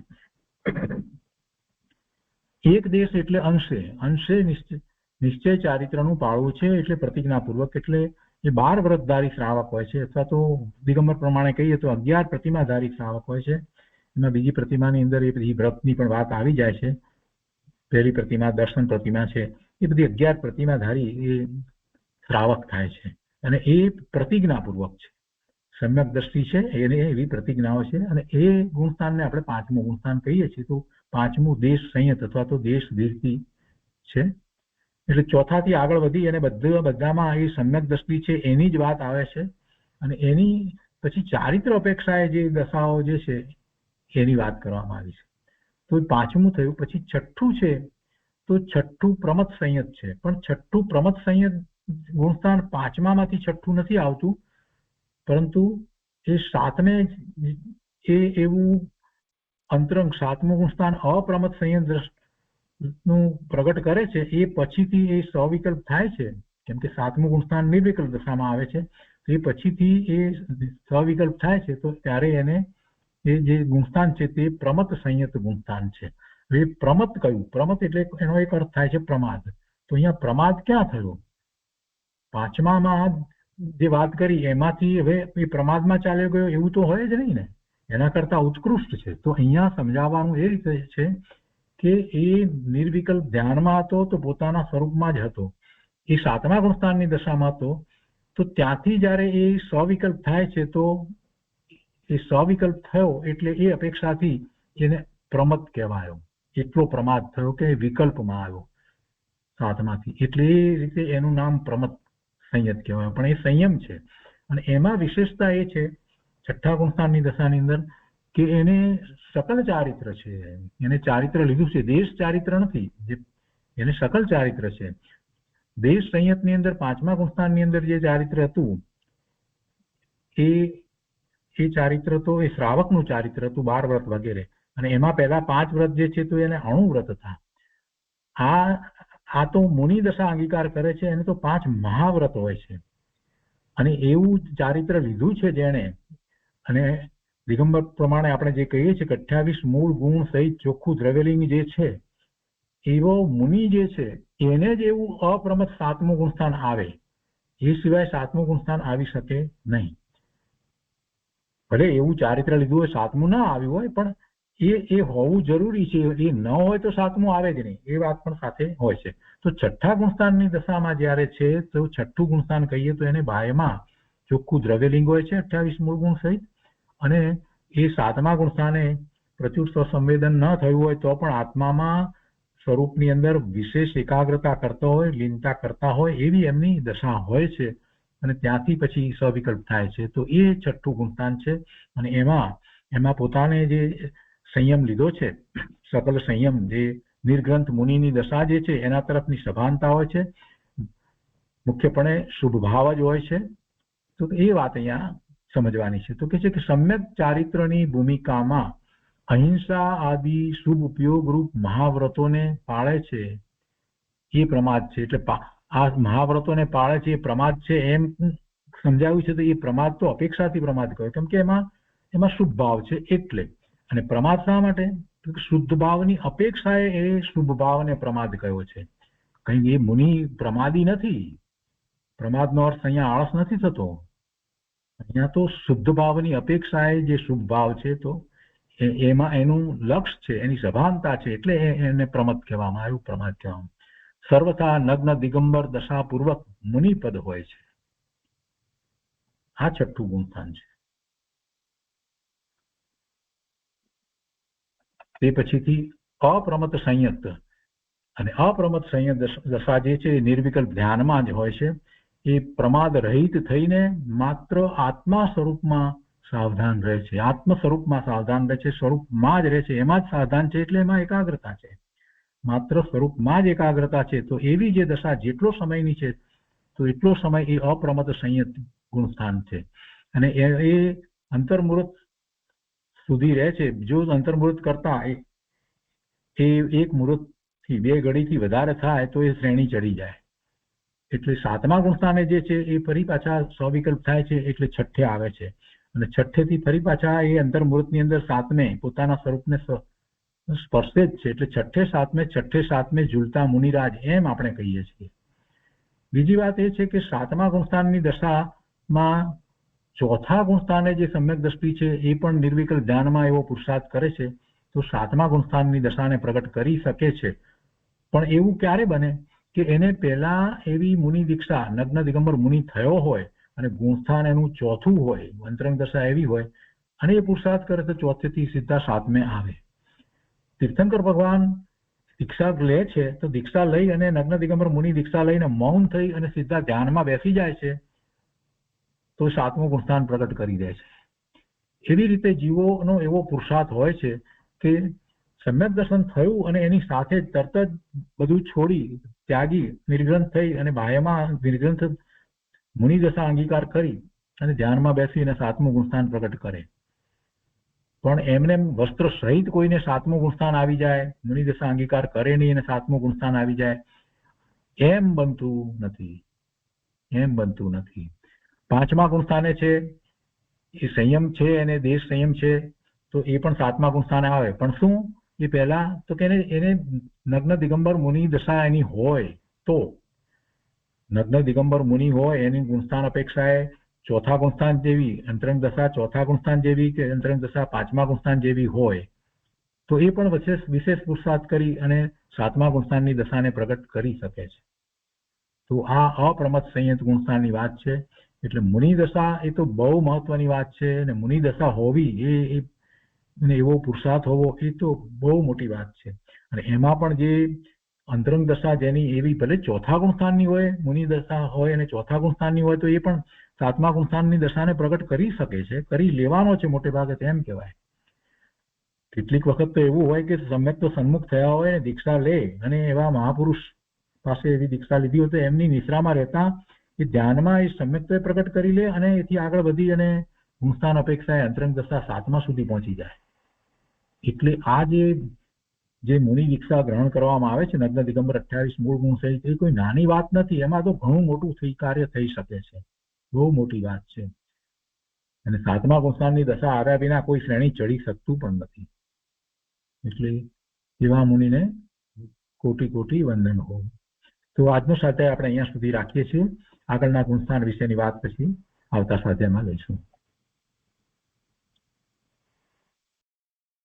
B: એક દેશ એટલે અંશે નિશ્ચય ચારિત્રનું પાળવું છે, એટલે પ્રતિજ્ઞાપૂર્વક. એટલે એ 12 વ્રતધારી શ્રાવક હોય છે, અથવા તો દિગંબર પ્રમાણે કહીએ તો 11 પ્રતિમાધારી શ્રાવક હોય છે. એમાં બીજી પ્રતિમાની અંદર એ બધી વ્રતની પણ વાત આવી જાય છે. પહેલી પ્રતિમા દર્શન પ્રતિમા છે, એ બધી 11 પ્રતિમાધારી એ શ્રાવક થાય છે અને એ પ્રતિજ્ઞાપૂર્વક છે. સમ્યક દ્રષ્ટિ છે એને એવી પ્રતિજ્ઞાઓ છે અને એ ગુણસ્થાનને આપણે પાંચમું ગુણસ્થાન કહીએ છીએ. તો પાંચમું દેશ સંયત અથવા તો દેશ વિરતિ છે. એટલે ચોથાથી આગળ વધી અને બધામાં એ સમ્યક દ્રષ્ટિ છે એની જ વાત આવે છે અને એની પછી ચારિત્ર અપેક્ષાએ જે દશાઓ જે છે એની વાત કરવામાં આવી છે. તો પાંચમું થયું. પછી છઠ્ઠું છે, તો છઠ્ઠું પ્રમથ સંયત છે. પણ છઠ્ઠું પ્રમથ સંયત ગુણસ્થાન પાંચમામાંથી છઠ્ઠું નથી આવતું, પરંતુ એ સાતમે એ એવું અંતરંગ સાતમું ગુણસ્થાન અપ્રમથ સંયત નું પ્રગટ કરે છે. એ પછીથી એ સવિકલ્પ થાય છે, કેમ કે સાતમું ગુણસ્થાન નિર્વિકલ્પ દશામાં આવે છે. તો એ પછીથી એ સવિકલ્પ થાય છે, તો ત્યારે એને એ જે ગુણસ્થાન છે તે પ્રમથ સંયત ગુણસ્થાન છે. હવે પ્રમથ કયું? પ્રમથ એટલે એનો એક અર્થ થાય છે પ્રમાદ. તો અહીંયા પ્રમાદ ક્યાં થયો? પાંચમામાં જે વાત કરી એમાંથી હવે એ પ્રમાદમાં ચાલ્યો ગયો એવું તો હોય જ નહીં ને, એના કરતા ઉત્કૃષ્ટ છે. તો અહીંયા સમજાવવાનું એ રીતે છે કે એ નિર્વિકલ્પ ધ્યાનમાં હતો તો પોતાના સ્વરૂપમાં જ હતો. એ સાતમા ગુણસ્થાનની દશામાં હતો, તો ત્યાંથી જ્યારે એ સવિકલ્પ થાય છે, તો એ સવિકલ્પ થયો એટલે એ અપેક્ષાથી એને પ્રમદ કહેવાયો. એટલો પ્રમાદ થયો કે વિકલ્પમાં આવ્યો સાતમાંથી, એટલે એ રીતે એનું નામ પ્રમદ સંયત કહેવાય. પણ એ સંયમ છે અને એમાં વિશેષતા એ છે છઠ્ઠા ગુણસ્થાનની દશાની અંદર કે એને સકલ ચારિત્ર છે. એને ચારિત્ર લીધું છે, દેશ ચારિત્ર નથી, એને સકલ ચારિત્ર છે. દેશ સંયતની અંદર પાંચમા ગુણસ્થાનની અંદર જે ચારિત્ર હતું એ ચારિત્ર તો એ શ્રાવકનું ચારિત્ર હતું, 12 વ્રત વગેરે. અને એમાં પહેલા 5 વ્રત જે છે તો એને અણુ વ્રત હતા. આ તો મુનિ દશા અંગીકાર કરે છે, એને તો 5 મહાવ્રત હોય છે. અને એવું ચારિત્ર લીધું છે જેણે, અને દિગંબર પ્રમાણે આપણે જે કહીએ છીએ કે 28 મૂળ ગુણ સહિત ચોખ્ખું દ્રવ્યલિંગ જે છે, એવો મુનિ જે છે એને જ એવું અપ્રમથ સાતમું ગુણસ્થાન આવે, એ સિવાય સાતમું ગુણસ્થાન આવી શકે નહીં. ભલે એવું ચારિત્ર લીધું હોય, સાતમું ના આવ્યું હોય, પણ એ હોવું જરૂરી છે. એ ન હોય તો સાતમું આવે જ નહીં, એ વાત પણ સાથે હોય છે. તો છઠ્ઠા ગુણસ્થાનની દશામાં જ્યારે છે તો છઠ્ઠું ગુણસ્થાન કહીએ તો એને બાહ્યમાં ચોખ્ખું દ્રવ્યલિંગ હોય છે 28 મૂળ ગુણ સહિત, અને એ સાતમા ગુણસ્થાને પ્રચુર સ્વસંવેદન ન થયું હોય તો પણ આત્મામાં સ્વરૂપની અંદર વિશેષ એકાગ્રતા કરતો હોય, લીનતા કરતા હોય, એવી એમની દશા હોય છે. અને ત્યાંથી પછી સવિકલ્પ થાય છે. તો એ છઠ્ઠું ગુણસ્થાન છે અને એમાં પોતાને જે સંયમ લીધો છે, સકલ સંયમ, જે નિર્ગ્રંથ મુનિની દશા જે છે એના તરફની સભાનતા હોય છે, મુખ્યપણે શુભ ભાવ જ હોય છે. તો એ વાત અહીંયા સમજવાની છે. તો કે છે કે સમ્યક ચારિત્રની ભૂમિકામાં અહિંસા આદિ શુભ ઉપયોગ રૂપ મહાવ્રતોને પાળે છે એ પ્રમાદ છે. એટલે આ મહાવ્રતોને પાળે છે એ પ્રમાદ છે એમ સમજાવ્યું છે. તો એ પ્રમાદ તો અપેક્ષાથી પ્રમાદ કહ્યો, કેમ કે એમાં શુભ ભાવ છે એટલે. અને પ્રમાદ શા માટે? શુદ્ધ ભાવની અપેક્ષાએ એ શુભ ભાવને પ્રમાદ કહ્યો છે. કઈ એ મુનિ પ્રમાદી નથી. પ્રમાદનો અર્થ અહીંયા આળસ નથી થતો. અહીંયા તો શુદ્ધ ભાવની અપેક્ષાએ જે શુભ ભાવ છે તો એમાં એનું લક્ષ છે, એની સભાનતા છે, એટલે એને પ્રમદ કહેવામાં આવ્યું, પ્રમાદ કહેવામાં. સર્વથા નગ્ન દિગંબર દશા પૂર્વક મુનિપદ હોય છે. આ છઠ્ઠું ગુણસ્થાન છે. તે પછીથી અપ્રમત સંયત, અને અપ્રમત સંયત દશા જે છે એ નિર્વિકલ્પ ધ્યાનમાં જ હોય છે. એ પ્રમાદ રહિત થઈને માત્ર આત્મા સ્વરૂપમાં સાવધાન રહે છે, આત્મ સ્વરૂપમાં સાવધાન રહે છે, સ્વરૂપમાં જ રહે છે, એમાં જ સાવધાન છે, એટલે એમાં એકાગ્રતા છે, માત્ર સ્વરૂપમાં જ એકાગ્રતા છે. તો એવી જે દશા જેટલો સમયની છે તો એટલો સમય એ અપ્રમત્ત સંયત ગુણસ્થાન છે. અને એ અંતર્મુહૂર્ત સુધી રહે છે. જો અંતર્મુહૂર્ત કરતા એ એક મુહૂર્ત થી 2 ઘડીથી વધારે થાય તો એ શ્રેણી ચડી જાય. એટલે 7મા ગુણસ્થાને જે છે એ ફરી પાછા સ્વવિકલ્પ થાય છે, એટલે છઠ્ઠે આવે છે. અને છઠ્ઠે થી ફરી પાછા એ અંતર્મુહૂર્તની અંદર 7મે પોતાના સ્વરૂપને સ્પર્શે જ છે. એટલે છઠ્ઠે સાતમે ઝૂલતા મુનિરાજ એમ આપણે કહીએ છીએ. બીજી વાત એ છે કે 7મા ગુણસ્થાનની દશામાં 4થા ગુણસ્થાને જે સમ્યક દ્રષ્ટિ છે એ પણ નિર્વિકલ્પ ધ્યાનમાં એવો પુરુષાર્થ કરે છે તો 7મા ગુણસ્થાનની દશાને પ્રગટ કરી શકે છે. પણ એવું ક્યારે બને કે એને પહેલા એવી મુનિ દીક્ષા નગ્ન દિગંબર મુનિ થયો હોય અને ગુણસ્થાન એનું 4થું હોય, અંતરંગ દશા એવી હોય અને એ પુરુષાર્થ કરે તો 4થેથી સીધા 7મે આવે. તીર્થંકર ભગવાન દીક્ષા લે છે તો દીક્ષા લઈ અને નગ્ન દિગંબર મુનિ દીક્ષા લઈને મૌન થઈ અને સીધા ધ્યાનમાં બેસી જાય છે તો 7મું ગુણસ્થાન પ્રગટ કરી દે છે. એવી રીતે જીવોનો એવો પુરુષાર્થ હોય છે કે સમ્યક દર્શન થયું અને એની સાથે તરત જ બધું છોડી ત્યાગી નિર્ગ્રંથ થઈ અને બાહ્યમાં નિર્ગ્રંથ મુનિ દશા અંગીકાર કરી અને ધ્યાનમાં બેસી અને 7મું ગુણસ્થાન પ્રગટ કરે. પણ એમને વસ્ત્ર સહિત કોઈને 7મું ગુણસ્થાન આવી જાય, મુનિ દશા અંગીકાર કરે નહીં અને 7મું ગુણસ્થાન આવી જાય, એમ બનતું નથી. 5મા ગુણસ્થાને છે એ સંયમ છે અને દેશ સંયમ છે તો એ પણ 7મા ગુણસ્થાને આવે. પણ શું એ પહેલા તો કે એને નગ્ન દિગંબર મુનિ દશા એની હોય તો નગ્ન દિગંબર મુનિ હોય એની ગુણસ્થાન અપેક્ષાએ 4થા ગુણસ્થાન જેવી અંતરંગ દશા 4થા ગુણસ્થાન જેવી કે અંતરંગ દશા 5મા ગુણસ્થાન જેવી હોય તો એ પણ વિશેષ પુરુષાર્થ કરી અને 7મા ગુણસ્થાનની દશાને પ્રગટ કરી શકે છે. તો આ અપ્રમત્ત સંયત ગુણસ્થાનની વાત છે. એટલે મુનિ દશા એ તો બહુ મહત્વની વાત છે અને મુનિ દશા હોવી એ એવો પુરુષાર્થ હોવો એ તો બહુ મોટી વાત છે. અને એમાં પણ જે અંતરંગ દશા જેની એવી ભલે 4થા ગુણસ્થાનની હોય, મુનિ દશા હોય અને 4થા ગુણસ્થાનની હોય તો એ પણ 7મા ગુણસ્થાનની દશાને પ્રગટ કરી શકે છે, કરી લેવાનો છે મોટે ભાગે તેમ કહેવાય. કેટલીક વખત તો એવું હોય કે સમ્યક તો સન્મુખ થયા હોય ને દીક્ષા લે અને એવા મહાપુરુષ પાસે એવી દીક્ષા લીધી હોય તો એમની નિશ્રામાં રહેતા એ ધ્યાનમાં એ સમ્યક તો પ્રગટ કરી લે અને એથી આગળ વધી અને ગુણસ્થાન અપેક્ષાએ અંતરંગ દશા 7મા સુધી પહોંચી જાય. એટલે આ જે મુનિ દીક્ષા ગ્રહણ કરવામાં આવે છે નગ્ન દિગંબર 28 મૂળ ગુણ સહિત એ કોઈ નાની વાત નથી. એમાં તો ઘણું મોટું કાર્ય થઈ શકે છે, બહુ મોટી વાત છે. અને 7મા ગુણસ્થાનની દશા આવ્યા વિના કોઈ શ્રેણી ચડી શકતું પણ નથી. એટલે એવા મુનિને કોટી કોટી વંદન હો. તો આજનો સાથે આપણે અહીંયા સુધી રાખીએ છીએ. આગળના ગુણસ્થાન વિશેની વાત પછી આવતા સ્વાધ્યાયમાં લઈશું.